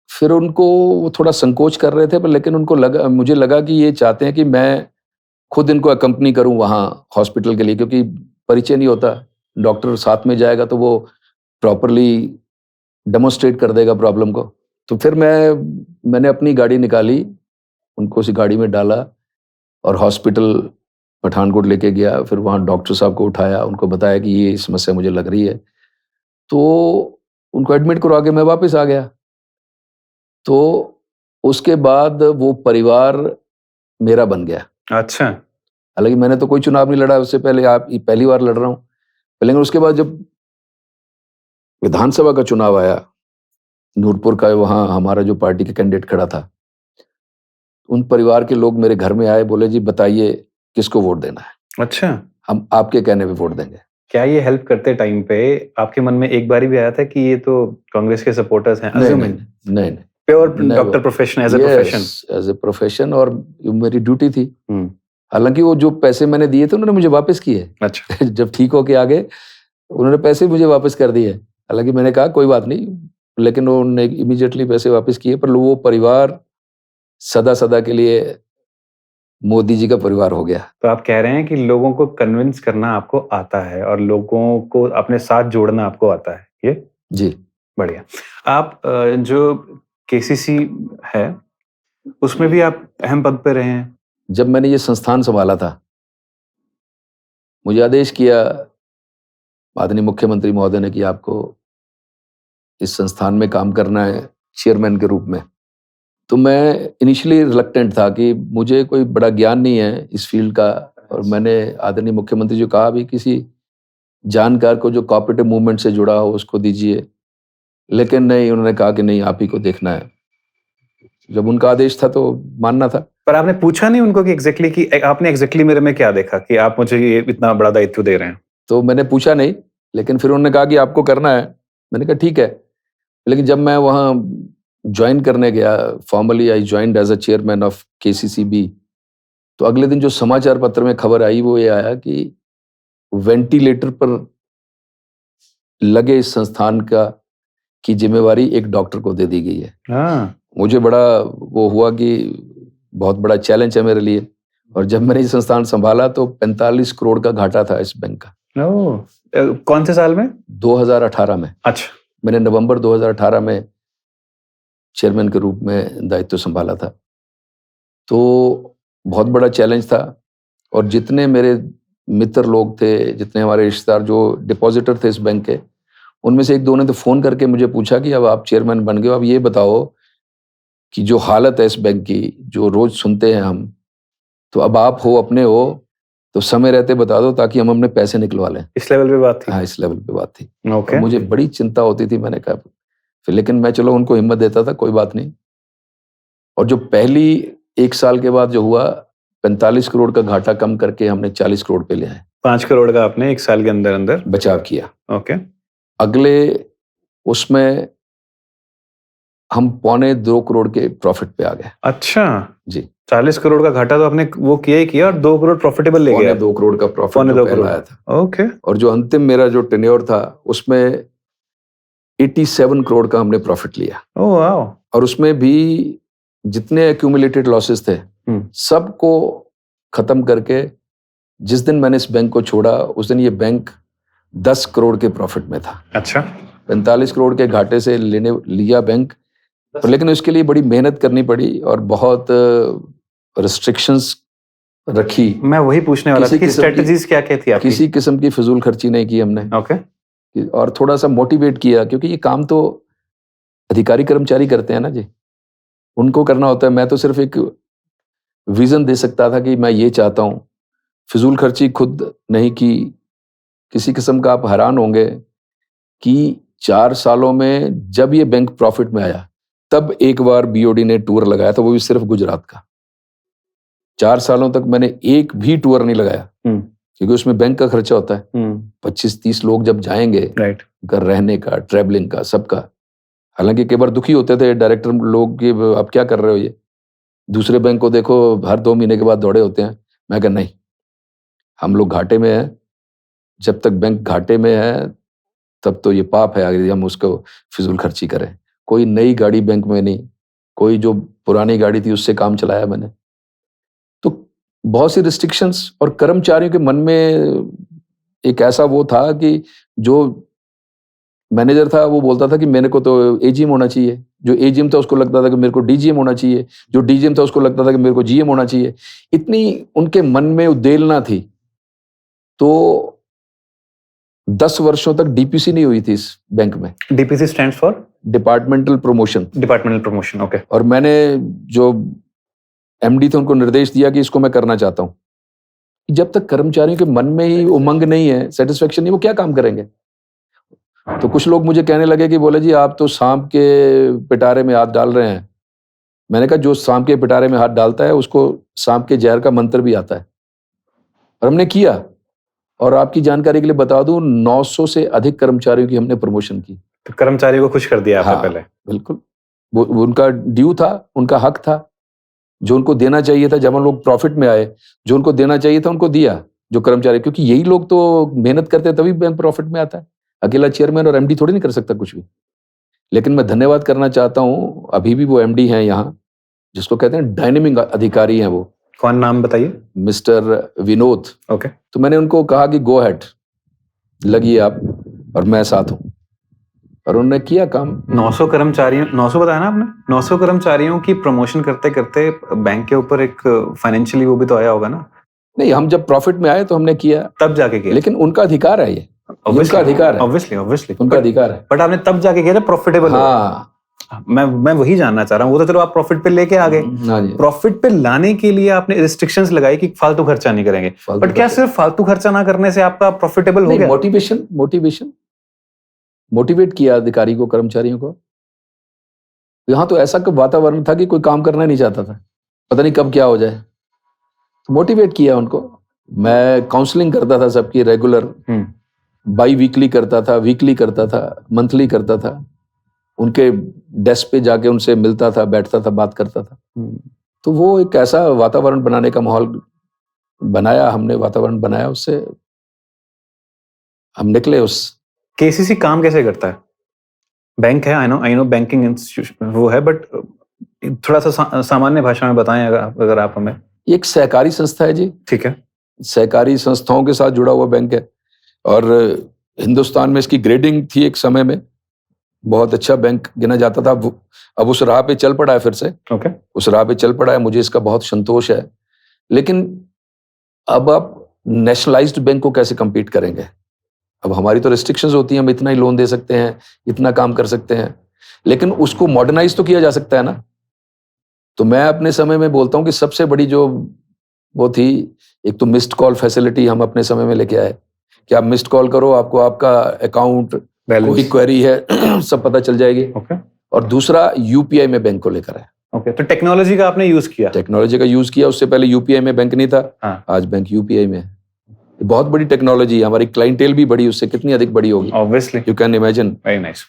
फिर उनको वो थोड़ा संकोच कर रहे थे, पर लेकिन मुझे लगा कि ये चाहते हैं कि मैं खुद इनको अकम्पनी करूं वहाँ हॉस्पिटल के लिए, क्योंकि परिचय नहीं होता। डॉक्टर साथ में जाएगा तो वो प्रॉपरली डेमोन्स्ट्रेट कर देगा प्रॉब्लम को। तो फिर मैंने अपनी गाड़ी निकाली, उनको उसी गाड़ी में डाला और हॉस्पिटल पठानकोट लेके गया। फिर वहाँ डॉक्टर साहब को उठाया, उनको बताया कि ये समस्या मुझे लग रही है। तो उनको एडमिट करवा के मैं वापस आ गया। तो उसके बाद वो परिवार मेरा बन गया। अच्छा। हालांकि मैंने तो कोई चुनाव नहीं लड़ा उससे पहले, आप पहली बार लड़ रहा हूँ। लेकिन उसके बाद जब विधानसभा का चुनाव आया, नूरपुर का, वहाँ हमारा जो पार्टी का कैंडिडेट खड़ा था, उन परिवार के लोग मेरे घर में आए, बोले जी बताइए किसको वोट देना है। अच्छा। हम आपके कहने पे वोट देंगे। क्या ये हेल्प करते टाइम पे आपके मन में एक बारी भी आया था कि ये तो कांग्रेस के सपोर्टर्स हैं? नहीं। Pure doctor profession, as a profession, और मेरी ड्यूटी थी। हालांकि वो जो पैसे मैंने दिए थे उन्होंने मुझे वापस किए। अच्छा। जब ठीक होके आ गए उन्होंने पैसे मुझे वापस कर दिए। हालांकि मैंने कहा कोई बात नहीं, लेकिन उन्होंने इमीडिएटली पैसे वापस किए। पर वो परिवार सदा सदा के लिए मोदी जी का परिवार हो गया। तो आप कह रहे हैं कि लोगों को कन्विंस करना आपको आता है और लोगों को अपने साथ जोड़ना आपको आता है, ये? जी। बढ़िया। आप जो केसीसी है उसमें भी आप अहम पद पे रहे हैं। जब मैंने ये संस्थान संभाला था, मुझे आदेश किया माननीय मुख्यमंत्री महोदय ने कि आपको इस संस्थान में काम करना है चेयरमैन के रूप में। तो मैं इनिशियली रिलक्टेंट था कि मुझे कोई बड़ा ज्ञान नहीं है इस फील्ड का, और मैंने आदरणीय मुख्यमंत्री जी को कहा भी किसी जानकार को जो कोऑपरेटिव मूवमेंट से जुड़ा हो उसको दीजिए। लेकिन नहीं, उन्होंने कहा कि नहीं, आप ही को देखना है। जब उनका आदेश था तो मानना था। पर आपने पूछा नहीं उनको कि एग्जैक्टली कि आपने एग्जैक्टली मेरे में क्या देखा कि आप मुझे ये इतना बड़ा दायित्व दे रहे हैं? तो मैंने पूछा नहीं, लेकिन फिर उन्होंने कहा कि आपको करना है। मैंने कहा ठीक है। लेकिन जब मैं वहाँ ज्वाइन करने गया, formally I joined as a chairman of KCCB, तो अगले दिन जो समाचार पत्र में खबर आई वो ये आया कि वेंटिलेटर पर लगे इस संस्थान की जिम्मेवारी एक डॉक्टर को दे दी गई है। हाँ। मुझे बड़ा वो हुआ कि बहुत बड़ा चैलेंज है मेरे लिए। और जब मैंने ये संस्थान संभाला तो 45 करोड़ का घाटा था इस बैंक का। कौन से साल में? 2018 में। अच्छा। मैंने नवंबर 2018 में चेयरमैन के रूप में दायित्व संभाला था। तो बहुत बड़ा चैलेंज था। और जितने मेरे मित्र लोग थे, जितने हमारे रिश्तेदार जो डिपॉजिटर थे इस बैंक के, उनमें से एक दो ने तो फ़ोन करके मुझे पूछा कि अब आप चेयरमैन बन गए हो, अब ये बताओ कि जो हालत है इस बैंक की, जो रोज़ सुनते हैं हम, तो अब आप हो, अपने हो, तो समय रहते बता दो ताकि हम अपने पैसे निकलवा लें। इस लेवल पे बात थी? हाँ, इस लेवल पे बात थी। ओके। और मुझे बड़ी चिंता होती थी, मैंने कहा फिर, लेकिन मैं चलो उनको हिम्मत देता था, कोई बात नहीं। और जो पहली 1 साल के बाद जो हुआ, 45 करोड़ का घाटा कम करके हमने 40 करोड़ पे ले आए। 5 करोड़ का आपने 1 साल के अंदर बचाव किया। ओके। अगले उसमें हम 2.25 करोड़ के प्रॉफिट पे आ गए। अच्छा जी। 40 करोड़ का घाटा तो आपने वो किया ही किया और 2 करोड़ प्रॉफिटेबल ले गए। 2.25 करोड़ का प्रॉफिट पौने जो 2 पहला करोड़ आया था। ओके। और जो अंतिम मेरा जो टेन्योर था, उसमें 87 करोड़ का हमने प्रॉफिट लिया। Oh wow. और उसमें भी जितने एक्यूमुलेटेड लॉसेस थे, सबको खत्म करके जिस दिन मैंने इस बैंक को छोड़ा, उस दिन ये बैंक 10 करोड़ के प्रॉफिट में था। अच्छा। 45 करोड़ के घाटे से लिया बैंक, पर लेकिन उसके लिए बड़ी मेहनत करनी पड़ी और बहुत रिस्ट्रिक्शंस रखी। मैं वही पूछने वाला था कि स्ट्रेटजीज क्या क्या थी आपकी? किसी किस्म की फिजूल खर्ची नहीं की हमने। ओके। और थोड़ा सा मोटिवेट किया, क्योंकि ये काम तो अधिकारी कर्मचारी करते हैं ना जी, उनको करना होता है। मैं तो सिर्फ एक विजन दे सकता था कि मैं ये चाहता हूँ। फिजूल खर्ची खुद नहीं की। किसी किस्म का आप हैरान होंगे कि 4 सालों में जब ये बैंक प्रॉफिट में आया, तब एक बार बीओडी ने टूर लगाया था, वो भी सिर्फ गुजरात का। 4 सालों तक मैंने एक भी टूर नहीं लगाया, क्योंकि उसमें बैंक का खर्चा होता है। 25-30 लोग जब जाएंगे, घर रहने का, ट्रैवलिंग का, सबका। हालांकि कई बार दुखी होते थे डायरेक्टर लोग कि आप क्या कर रहे हो, ये दूसरे बैंक को देखो हर 2 महीने के बाद दौड़े होते हैं। मैं कहा नहीं, हम लोग घाटे में हैं। जब तक बैंक घाटे में है तब तो ये पाप है अगर हम उसको फिजूल खर्ची करें। कोई नई गाड़ी बैंक में नहीं, कोई जो पुरानी गाड़ी थी उससे काम चलाया मैंने। तो बहुत सी रिस्ट्रिक्शंस, और कर्मचारियों के मन में एक ऐसा वो था कि जो मैनेजर था वो बोलता था कि मेरे को तो एजीएम होना चाहिए, जो एजीएम था उसको लगता था कि मेरे को डीजीएम होना चाहिए, जो डीजीएम था उसको लगता था कि मेरे को जीएम होना चाहिए। इतनी उनके मन में उद्वेलना थी। तो 10 वर्षों तक डीपीसी नहीं हुई थी इस बैंक में। DPC stands for departmental promotion. Okay. और मैंने जो एमडी थे उनको निर्देश दिया कि इसको मैं करना चाहता हूँ। जब तक कर्मचारियों के मन में ही उमंग नहीं है, सेटिस्फेक्शन नहीं, वो क्या काम करेंगे। तो कुछ लोग मुझे कहने लगे कि बोले जी आप तो सांप के पिटारे में हाथ डाल रहे हैं। मैंने कहा जो सांप के पिटारे में हाथ डालता है उसको सांप के जहर का मंत्र भी आता है। और हमने किया। और आपकी जानकारी के लिए बता दूं, 900 से अधिक कर्मचारियों की हमने प्रमोशन की। तो कर्मचारियों को खुश कर दिया आपने। हाँ, पहले बिल्कुल। वो उनका ड्यू था, उनका हक था, जो उनको देना चाहिए था। जब हम लोग प्रॉफिट में आए, जो उनको देना चाहिए था उनको दिया, जो कर्मचारी, क्योंकि यही लोग तो मेहनत करते हैं तभी बैंक प्रॉफिट में आता है। अकेला चेयरमैन और एमडी थोड़ी नहीं कर सकता कुछ भी। लेकिन मैं धन्यवाद करना चाहता हूँ, अभी भी वो एमडी हैं यहाँ, जिसको कहते हैं डायनेमिक अधिकारी हैं वो। कौन नाम बताइए? मिस्टर विनोद। ओके। तो मैंने उनको कहा कि गो अहेड, लगिए आप, और मैं साथ हूँ। और उन्होंने किया काम। 900 कर्मचारियों, 900 बताया ना आपने? 900 कर्मचारियों की प्रमोशन करते करते बैंक के ऊपर एक फाइनेंशियली वो भी तो आया होगा ना? नहीं, हम जब प्रॉफिट में आए तो हमने किया, तब जाके किया। लेकिन उनका अधिकार है, ये उनका अधिकार है। ऑब्वियसली उनका अधिकार है। बट आपने तब जाके किया प्रॉफिटेबल। हाँ, मैं वही जानना चाह रहा हूँ। वो तो चलो आप प्रॉफिट पे लेके आ गए, प्रॉफिट पे लाने के लिए आपने रिस्ट्रिक्शंस लगाई कि फालतू खर्चा नहीं करेंगे। बट क्या सिर्फ फालतू खर्चा ना करने से आपका प्रॉफिटेबल हो गया? मोटिवेट किया अधिकारी को, कर्मचारियों को। यहाँ तो ऐसा वातावरण था कि कोई काम करना नहीं चाहता था, पता नहीं कब क्या हो जाए। तो मोटिवेट किया उनको। मैं काउंसलिंग करता था सबकी रेगुलर, बाई वीकली करता था, वीकली करता था, मंथली करता था। उनके डेस्क पे जाके उनसे मिलता था, बैठता था, बात करता था। तो वो एक ऐसा वातावरण बनाने का माहौल बनाया हमने, वातावरण बनाया, उससे हम निकले। उस केसीसी काम कैसे करता है? बैंक है, आई नो बैंकिंग इंस्टीट्यूशन वो है, बट थोड़ा सा सामान्य भाषा में बताएं अगर आप हमें। एक सहकारी संस्था है जी। ठीक है। सहकारी संस्थाओं के साथ जुड़ा हुआ बैंक है। और हिंदुस्तान में इसकी ग्रेडिंग थी एक समय में, बहुत अच्छा बैंक गिना जाता था। अब उस राह पे चल पड़ा है फिर से, ओके। उस राह पे चल पड़ा है, मुझे इसका बहुत संतोष है। लेकिन अब आप नेशनलाइज्ड बैंक को कैसे compete करेंगे? अब हमारी तो रिस्ट्रिक्शंस होती हैं, हम इतना ही लोन दे सकते हैं, इतना काम कर सकते हैं, लेकिन उसको मॉडर्नाइज तो किया जा सकता है ना। तो मैं अपने समय में बोलता हूँ कि सबसे बड़ी जो वो थी, एक तो मिस्ड कॉल फैसिलिटी हम अपने समय में लेके आए कि आप मिस्ड कॉल करो, आपको आपका अकाउंट, कोई क्वेरी है सब पता चल जाएगी। ओके। और दूसरा यूपीआई में बैंक को लेकर आए। ओके, तो टेक्नोलॉजी का आपने यूज किया? टेक्नोलॉजी का यूज किया। उससे पहले यूपीआई में बैंक नहीं था। हाँ। आज बैंक यूपीआई में है। बहुत बड़ी टेक्नोलॉजी है। हमारी क्लाइंटेल भी बड़ी, उससे कितनी अधिक बड़ी होगी, obviously. You can imagine. Very nice.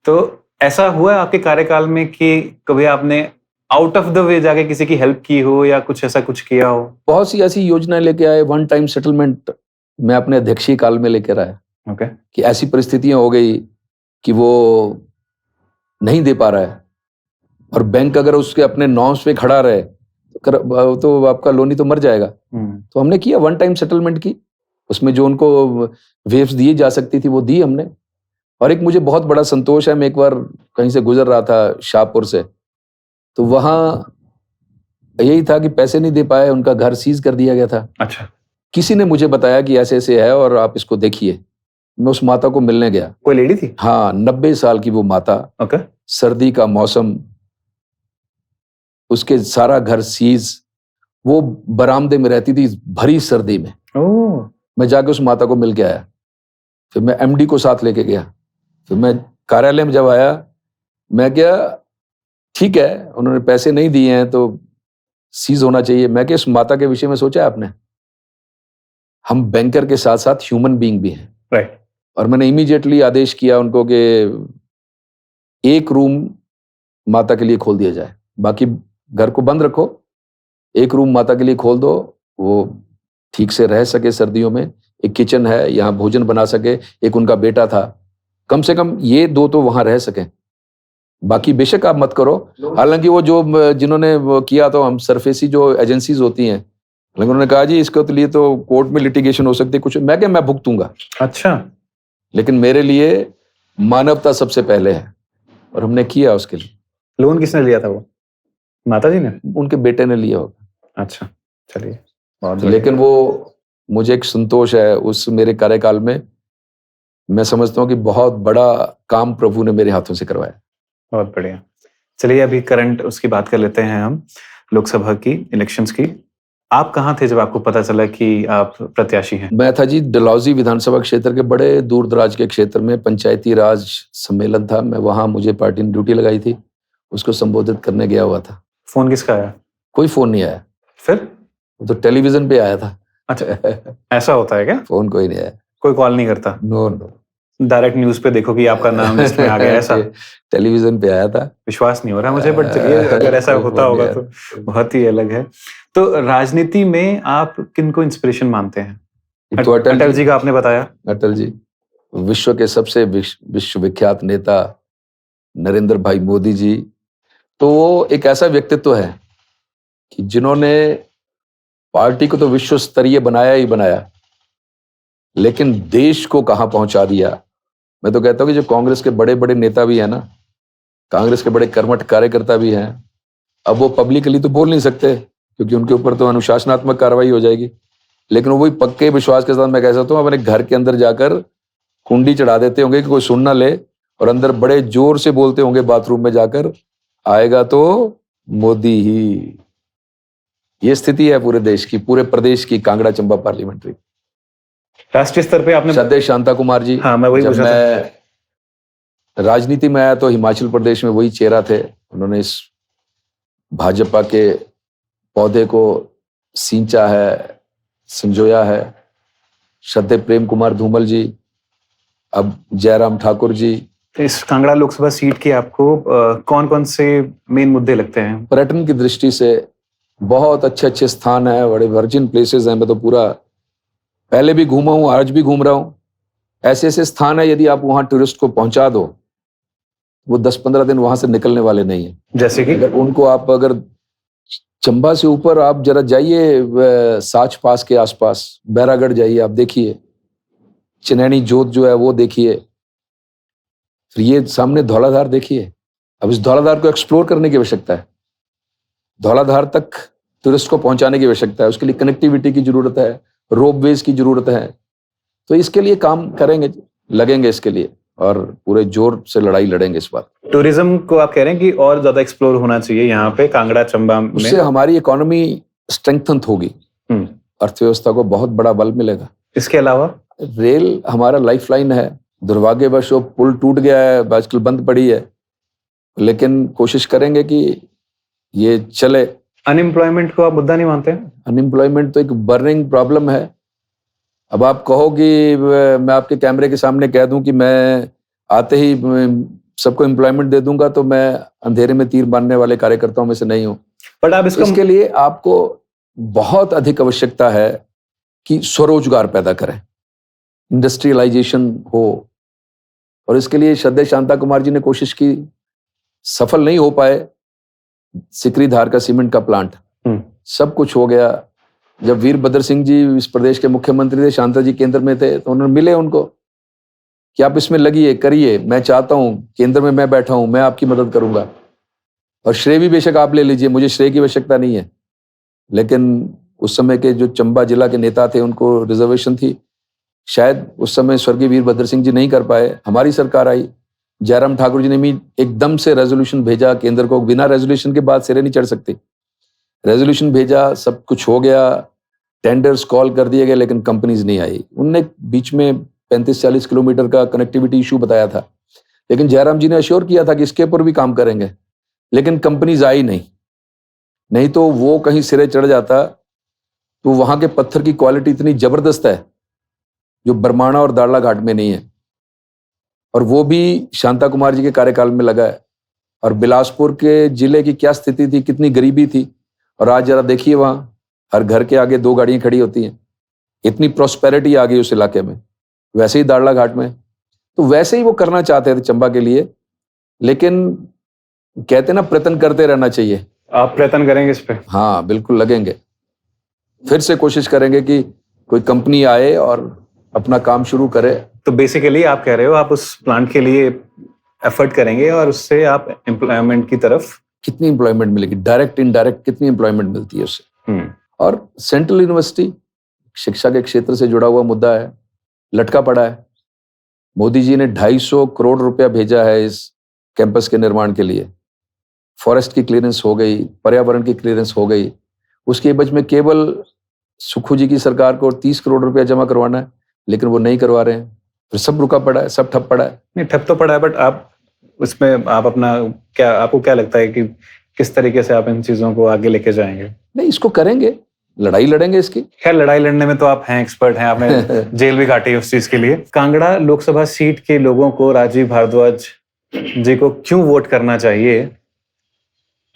तो ऐसा हुआ है आपके कार्यकाल में कि कभी आपने आउट ऑफ द वे जाके किसी की हेल्प की हो या कुछ ऐसा कुछ किया हो? बहुत सी ऐसी योजनाएं लेके आए। वन टाइम सेटलमेंट मैं अपने अध्यक्षीय काल में लेकर आया। ओके। कि ऐसी परिस्थितियां हो गई कि वो नहीं दे पा रहा है, और बैंक अगर उसके अपने नॉर्म्स पे खड़ा रहे तो आपका लोन ही तो मर जाएगा। तो हमने किया, वन टाइम सेटलमेंट की। उसमें जो उनको वेव्स दिए जा सकती थी वो दी हमने। और एक मुझे बहुत बड़ा संतोष है, मैं एक बार कहीं से गुजर रहा था शाहपुर से, तो वहां यही था कि पैसे नहीं दे पाए, उनका घर सीज कर दिया गया था। अच्छा। किसी ने मुझे बताया कि ऐसे ऐसे है और आप इसको देखिए। मैं उस माता को मिलने गया। कोई लेडी थी? हाँ, 90 साल की वो माता। ओके। सर्दी का मौसम, उसके सारा घर सीज, वो बरामदे में रहती थी भरी सर्दी में। ओह। मैं जाके उस माता को मिल के आया। फिर मैं एमडी को साथ लेके गया। फिर मैं कार्यालय में जब आया, मैं क्या, ठीक है उन्होंने पैसे नहीं दिए हैं तो सीज होना चाहिए। मैं क्या, इस माता के विषय में सोचा है आपने? हम बैंकर के साथ साथ ह्यूमन बीइंग भी हैं। राइट। और मैंने इमीडिएटली आदेश किया उनको कि एक रूम माता के लिए खोल दिया जाए, बाकी घर को बंद रखो, एक रूम माता के लिए खोल दो, वो ठीक से रह सके सर्दियों में। एक किचन है, यहाँ भोजन बना सके। एक उनका बेटा था, कम से कम ये दो तो वहां रह सके, बाकी बेशक आप मत करो। हालांकि वो जो जिन्होंने वो किया, तो हम सरफेसी जो एजेंसीज होती हैं, लेकिन उन्होंने कहा जी इसके लिए तो कोर्ट में लिटिगेशन हो सकती है कुछ। मैं क्या, मैं भुगतूंगा। अच्छा। लेकिन मेरे लिए मानवता सबसे पहले है, और हमने किया उसके लिए। लोन किसने लिया था? वो माता जी ने? उनके बेटे ने लिया होगा। अच्छा, चलिए। लेकिन वो मुझे एक संतोष है उस मेरे कार्यकाल में। मैं समझता हूँ कि बहुत बड़ा काम प्रभु ने मेरे हाथों से करवाया। बहुत बढ़िया। चलिए अभी करंट उसकी बात कर लेते हैं हम, लोकसभा की इलेक्शंस की। आप कहाँ थे जब आपको पता चला कि आप प्रत्याशी हैं? मैं था जी डलहौजी विधानसभा क्षेत्र के बड़े दूर दराज के क्षेत्र में, पंचायती राज सम्मेलन था। मैं वहां, मुझे पार्टी ने ड्यूटी लगाई थी, उसको संबोधित करने गया हुआ था। फोन किसका आया? कोई फोन नहीं आया। फिर? वो तो टेलीविजन पे आया था। अच्छा, ऐसा होता है क्या? फोन कोई नहीं आया। कोई कॉल नहीं करता? No no. डायरेक्ट न्यूज पे देखो कि आपका नाम लिस्ट में आ गया, ऐसा? टेलीविजन पे आया था। विश्वास नहीं हो रहा मुझे, बट चलिए अगर ऐसा होता होगा तो बहुत ही अलग है। तो राजनीति में आप किनको इंस्पिरेशन मानते हैं? तो अटल जी का आपने बताया। अटल जी, विश्व के सबसे विश्वविख्यात नेता नरेंद्र भाई मोदी जी, तो वो एक ऐसा व्यक्तित्व है कि जिन्होंने पार्टी को तो विश्व स्तरीय बनाया ही बनाया, लेकिन देश को कहां पहुंचा दिया। मैं तो कहता हूं कि जो कांग्रेस के बड़े बड़े नेता भी हैं ना, कांग्रेस के बड़े कर्मठ कार्यकर्ता भी हैं, अब वो पब्लिकली तो बोल नहीं सकते क्योंकि उनके ऊपर तो अनुशासनात्मक कार्रवाई हो जाएगी, लेकिन वही पक्के विश्वास के साथ मैं कह सकता हूँ अपने घर के अंदर जाकर कुंडी चढ़ा देते होंगे कि कोई सुन ना ले, और अंदर बड़े जोर से बोलते होंगे बाथरूम में जाकर, आएगा तो मोदी ही। ये स्थिति है पूरे देश की, पूरे प्रदेश की, कांगड़ा चंबा पार्लियामेंट्री। राष्ट्रीय स्तर पे आपने? सदैव शांता कुमार जी। हाँ, मैं वही जब मैं राजनीति में आया तो हिमाचल प्रदेश में वही चेहरा थे। उन्होंने इस भाजपा के पौधे को सींचा है, संजोया है। श्रद्धेय प्रेम कुमार धूमल जी, अब जयराम ठाकुर जी। इस कांगड़ा लोकसभा सीट के आपको कौन कौन से मेन मुद्दे लगते हैं? पर्यटन की दृष्टि से बहुत अच्छे अच्छे स्थान है, बड़े वर्जिन प्लेसेस हैं। मैं तो पूरा पहले भी घूमा हूं, आज भी घूम रहा हूं। ऐसे ऐसे स्थान है, यदि आप वहां टूरिस्ट को पहुंचा दो, वो 10-15 दिन वहां से निकलने वाले नहीं है। जैसे कि अगर उनको आप, अगर चंबा से ऊपर आप जरा जाइए, साच पास के आसपास बैरागढ़ जाइए, आप देखिए चनैनी जोत जो है वो देखिए, फिर ये सामने धौलाधार देखिए, अब इस धौलाधार को एक्सप्लोर करने की आवश्यकता है, धौलाधार तक टूरिस्ट को पहुंचाने की आवश्यकता है, उसके लिए कनेक्टिविटी की जरूरत है, रोपवेज की जरूरत है। तो इसके लिए काम करेंगे, लगेंगे इसके लिए और पूरे जोर से लड़ाई लड़ेंगे इस बार। टूरिज्म को आप कह रहे हैं कि और ज्यादा एक्सप्लोर होना चाहिए यहाँ पे कांगड़ा चंबा में। उससे हमारी इकोनॉमी स्ट्रेंथन होगी, अर्थव्यवस्था को बहुत बड़ा बल मिलेगा। इसके अलावा रेल हमारा लाइफलाइन है, दुर्भाग्यवश वो पुल टूट गया है, आजकल बंद पड़ी है, लेकिन कोशिश करेंगे कि ये चले। अनएम्प्लॉयमेंट को आप मुद्दा नहीं मानते? अनएम्प्लॉयमेंट तो एक बर्निंग प्रॉब्लम है। अब आप कहो कि मैं आपके कैमरे के सामने कह दूं कि मैं आते ही सबको एम्प्लॉयमेंट दे दूंगा, तो मैं अंधेरे में तीर मारने वाले कार्यकर्ताओं में से नहीं हूं। बट आप इसके लिए आपको बहुत अधिक आवश्यकता है कि स्वरोजगार पैदा करें, इंडस्ट्रियलाइजेशन हो, और इसके लिए श्रद्धेय शांता कुमार जी ने कोशिश की, सफल नहीं हो पाए। सिकरी धार का सीमेंट का प्लांट, सब कुछ हो गया। जब वीरभद्र सिंह जी इस प्रदेश के मुख्यमंत्री थे, शांता जी केंद्र में थे, तो उन्होंने मिले उनको कि आप इसमें लगिए, करिए, मैं चाहता हूं, केंद्र में मैं बैठा हूं, मैं आपकी मदद करूंगा, और श्रेय भी बेशक आप ले लीजिए, मुझे श्रेय की आवश्यकता नहीं है। लेकिन उस समय के जो चंबा जिला के नेता थे, उनको रिजर्वेशन थी, शायद उस समय स्वर्गीय वीरभद्र सिंह जी नहीं कर पाए। हमारी सरकार आई, जयराम ठाकुर जी ने भी एकदम से रेजोल्यूशन भेजा केंद्र को, बिना रेजोल्यूशन के बाद सिरे नहीं चढ़ सकती। रेजोल्यूशन भेजा, सब कुछ हो गया, टेंडर्स कॉल कर दिए गए, लेकिन कंपनीज नहीं आई। उनने बीच में 35-40 किलोमीटर का कनेक्टिविटी इशू बताया था, लेकिन जयराम जी ने अश्योर किया था कि इसके ऊपर भी काम करेंगे, लेकिन कंपनीज आई नहीं तो वो कहीं सिरे चढ़ जाता। तो वहां के पत्थर की क्वालिटी इतनी जबरदस्त है जो बरमाणा और दाड़ला घाट में नहीं है, और वो भी शांता कुमार जी के कार्यकाल में लगा है। और बिलासपुर के जिले की क्या स्थिति थी, कितनी गरीबी थी, और आज जरा देखिए वहां हर घर के आगे 2 गाड़ियां खड़ी होती हैं, इतनी प्रॉस्पेरिटी आ गई उस इलाके में। वैसे ही दाड़ला घाट में, तो वैसे ही वो करना चाहते थे चंबा के लिए, लेकिन कहते ना प्रयत्न करते रहना चाहिए। आप प्रयत्न करेंगे इस पे? हाँ बिल्कुल लगेंगे, फिर से कोशिश करेंगे कि कोई कंपनी आए और अपना काम शुरू करे। तो बेसिकली आप कह रहे हो आप उस प्लांट के लिए एफर्ट करेंगे और उससे आप एम्प्लॉयमेंट की तरफ। कितनी एम्प्लॉयमेंट मिलेगी, डायरेक्ट इनडायरेक्ट कितनी एम्प्लॉयमेंट मिलती है उससे। और सेंट्रल यूनिवर्सिटी शिक्षा के क्षेत्र से जुड़ा हुआ मुद्दा है, लटका पड़ा है। मोदी जी ने 250 करोड़ रुपया भेजा है इस कैंपस के निर्माण के लिए। फॉरेस्ट की क्लियरेंस हो गई, पर्यावरण की क्लियरेंस हो गई, उसके एवज में केवल सुखू जी की सरकार को 30 करोड़ रुपया जमा करवाना है, लेकिन वो नहीं करवा रहे हैं। फिर सब रुका पड़ा है, सब ठप पड़ा है। नहीं, ठप तो पड़ा है, बट आप इसमें आप अपना क्या, आपको क्या लगता है कि किस तरीके से आप इन चीजों को आगे लेके जाएंगे? नहीं, इसको करेंगे, लड़ाई लड़ेंगे इसकी। खैर, लड़ाई लड़ने में तो आप हैं, एक्सपर्ट हैं, आपने जेल भी काटी है उस चीज के लिए। कांगड़ा लोकसभा सीट के लोगों को राजीव भारद्वाज जी को क्यों वोट करना चाहिए,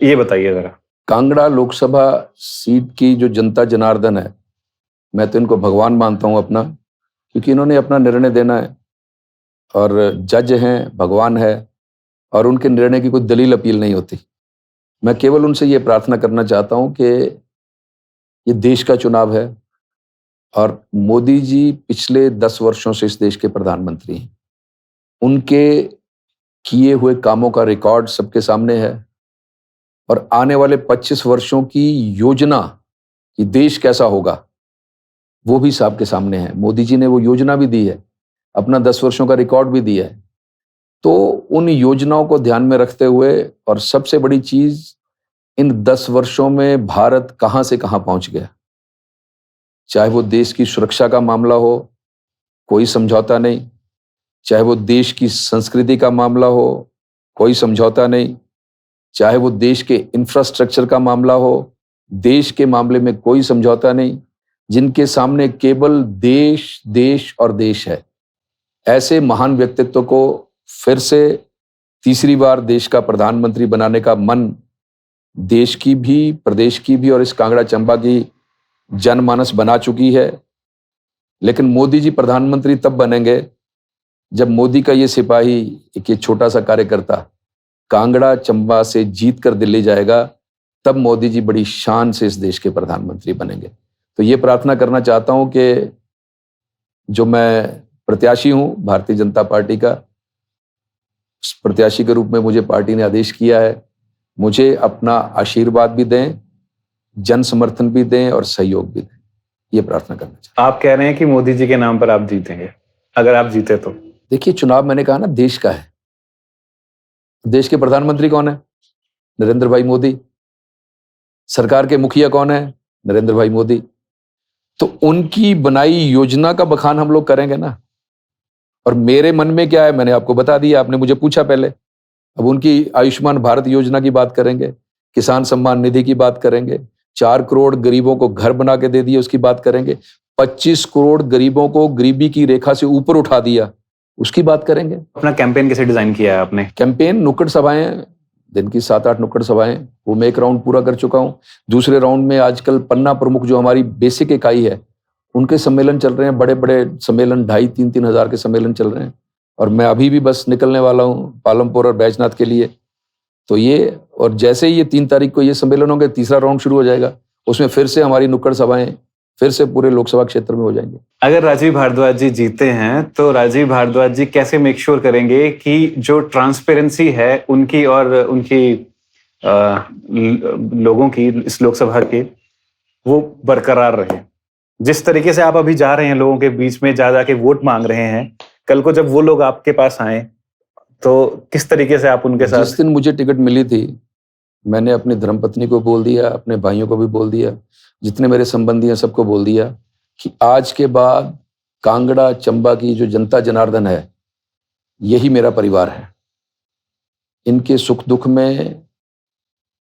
ये बताइए जरा। कांगड़ा लोकसभा सीट की जो जनता जनार्दन है, मैं तो इनको भगवान मानता हूं अपना, क्योंकि इन्होंने अपना निर्णय देना है, और जज हैं, भगवान है, और उनके निर्णय की कोई दलील अपील नहीं होती। मैं केवल उनसे ये प्रार्थना करना चाहता हूं कि ये देश का चुनाव है, और मोदी जी पिछले 10 वर्षों से इस देश के प्रधानमंत्री हैं। उनके किए हुए कामों का रिकॉर्ड सबके सामने है, और आने वाले 25 वर्षों की योजना कि देश कैसा होगा वो भी सबके सामने है। मोदी जी ने वो योजना भी दी है, अपना 10 वर्षों का रिकॉर्ड भी दिया है। तो उन योजनाओं को ध्यान में रखते हुए, और सबसे बड़ी चीज, इन 10 वर्षों में भारत कहां से कहां पहुंच गया, चाहे वो देश की सुरक्षा का मामला हो, कोई समझौता नहीं, चाहे वो देश की संस्कृति का मामला हो, कोई समझौता नहीं, चाहे वो देश के इंफ्रास्ट्रक्चर का मामला हो, देश के मामले में कोई समझौता नहीं, जिनके सामने केवल देश, देश और देश है। ऐसे महान व्यक्तित्व को फिर से तीसरी बार देश का प्रधानमंत्री बनाने का मन देश की भी, प्रदेश की भी, और इस कांगड़ा चंबा की जनमानस बना चुकी है। लेकिन मोदी जी प्रधानमंत्री तब बनेंगे जब मोदी का ये सिपाही, एक ये छोटा सा कार्यकर्ता कांगड़ा चंबा से जीत कर दिल्ली जाएगा, तब मोदी जी बड़ी शान से इस देश के प्रधानमंत्री बनेंगे। तो ये प्रार्थना करना चाहता हूं कि जो मैं प्रत्याशी हूं भारतीय जनता पार्टी का, प्रत्याशी के रूप में मुझे पार्टी ने आदेश किया है। मुझे अपना आशीर्वाद भी दें, जन समर्थन भी दें और सहयोग भी दें, ये प्रार्थना करना चाहता आप कह रहे हैं कि मोदी जी के नाम पर आप जीतेंगे, अगर आप जीते तो? हूं। देखिए, चुनाव मैंने कहा ना देश का है। देश के प्रधानमंत्री कौन है? नरेंद्र भाई मोदी। सरकार के मुखिया कौन है? नरेंद्र भाई मोदी। तो उनकी बनाई योजना का बखान हम लोग करेंगे ना। और मेरे मन में क्या है मैंने आपको बता दिया, आपने मुझे पूछा पहले। अब उनकी आयुष्मान भारत योजना की बात करेंगे, किसान सम्मान निधि की बात करेंगे, 4 करोड़ गरीबों को घर बना के दे दिए उसकी बात करेंगे, 25 करोड़ गरीबों को गरीबी की रेखा से ऊपर उठा दिया उसकी बात करेंगे। अपना कैंपेन कैसे डिजाइन किया है आपने? कैंपेन नुक्कड़ सभाएं, दिन की 7-8 नुक्कड़ सभाएं, वो मैं एक राउंड पूरा कर चुका हूं। दूसरे राउंड में आजकल पन्ना प्रमुख जो हमारी बेसिक इकाई है उनके सम्मेलन चल रहे हैं, बड़े बड़े सम्मेलन, 2,500-3,000 हज़ार के सम्मेलन चल रहे हैं। और मैं अभी भी बस निकलने वाला हूं पालमपुर और बैजनाथ के लिए। तो ये, और जैसे ही ये 3 तारीख को ये सम्मेलन होंगे, तीसरा राउंड शुरू हो जाएगा, उसमें फिर से हमारी नुक्कड़ सभाएं फिर से पूरे लोकसभा क्षेत्र में हो जाएंगे। अगर राजीव भारद्वाज जी जीते हैं तो राजीव भारद्वाज जी कैसे मेक श्योर करेंगे कि जो ट्रांसपेरेंसी है उनकी और उनकी लोगों की, इस लोकसभा की, वो बरकरार रहे? जिस तरीके से आप अभी जा रहे हैं लोगों के बीच में, जा के वोट मांग रहे हैं, कल को जब वो लोग आपके पास आए तो किस तरीके से आप उनके साथ? जिस दिन मुझे टिकट मिली थी, मैंने अपनी धर्मपत्नी को बोल दिया, अपने भाइयों को भी बोल दिया, जितने मेरे संबंधी हैं सबको बोल दिया कि आज के बाद कांगड़ा चंबा की जो जनता जनार्दन है, यही मेरा परिवार है। इनके सुख दुख में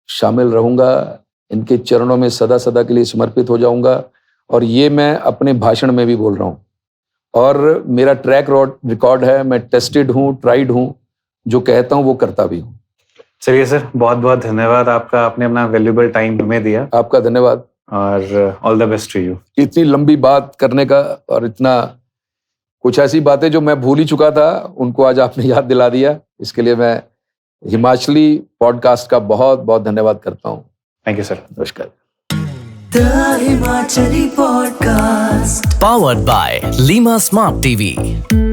शामिल रहूंगा, इनके चरणों में सदा सदा के लिए समर्पित हो जाऊंगा। और ये मैं अपने भाषण में भी बोल रहा हूं। और मेरा ट्रैक रिकॉर्ड है, मैं टेस्टेड हूं, ट्राइड हूं, जो कहता हूं वो करता भी हूं। चलिए सर, बहुत बहुत धन्यवाद आपका, आपने अपना वैल्यूएबल टाइम हमें दिया। आपका धन्यवाद और all the best to you. इतनी लंबी बात करने का, और इतना कुछ ऐसी बातें जो मैं भूल ही चुका था उनको आज आपने याद दिला दिया, इसके लिए मैं हिमाचली पॉडकास्ट का बहुत बहुत धन्यवाद करता हूं। Thank you sir. नमस्कार। The Himachali Podcast. Powered by Lima Smart TV.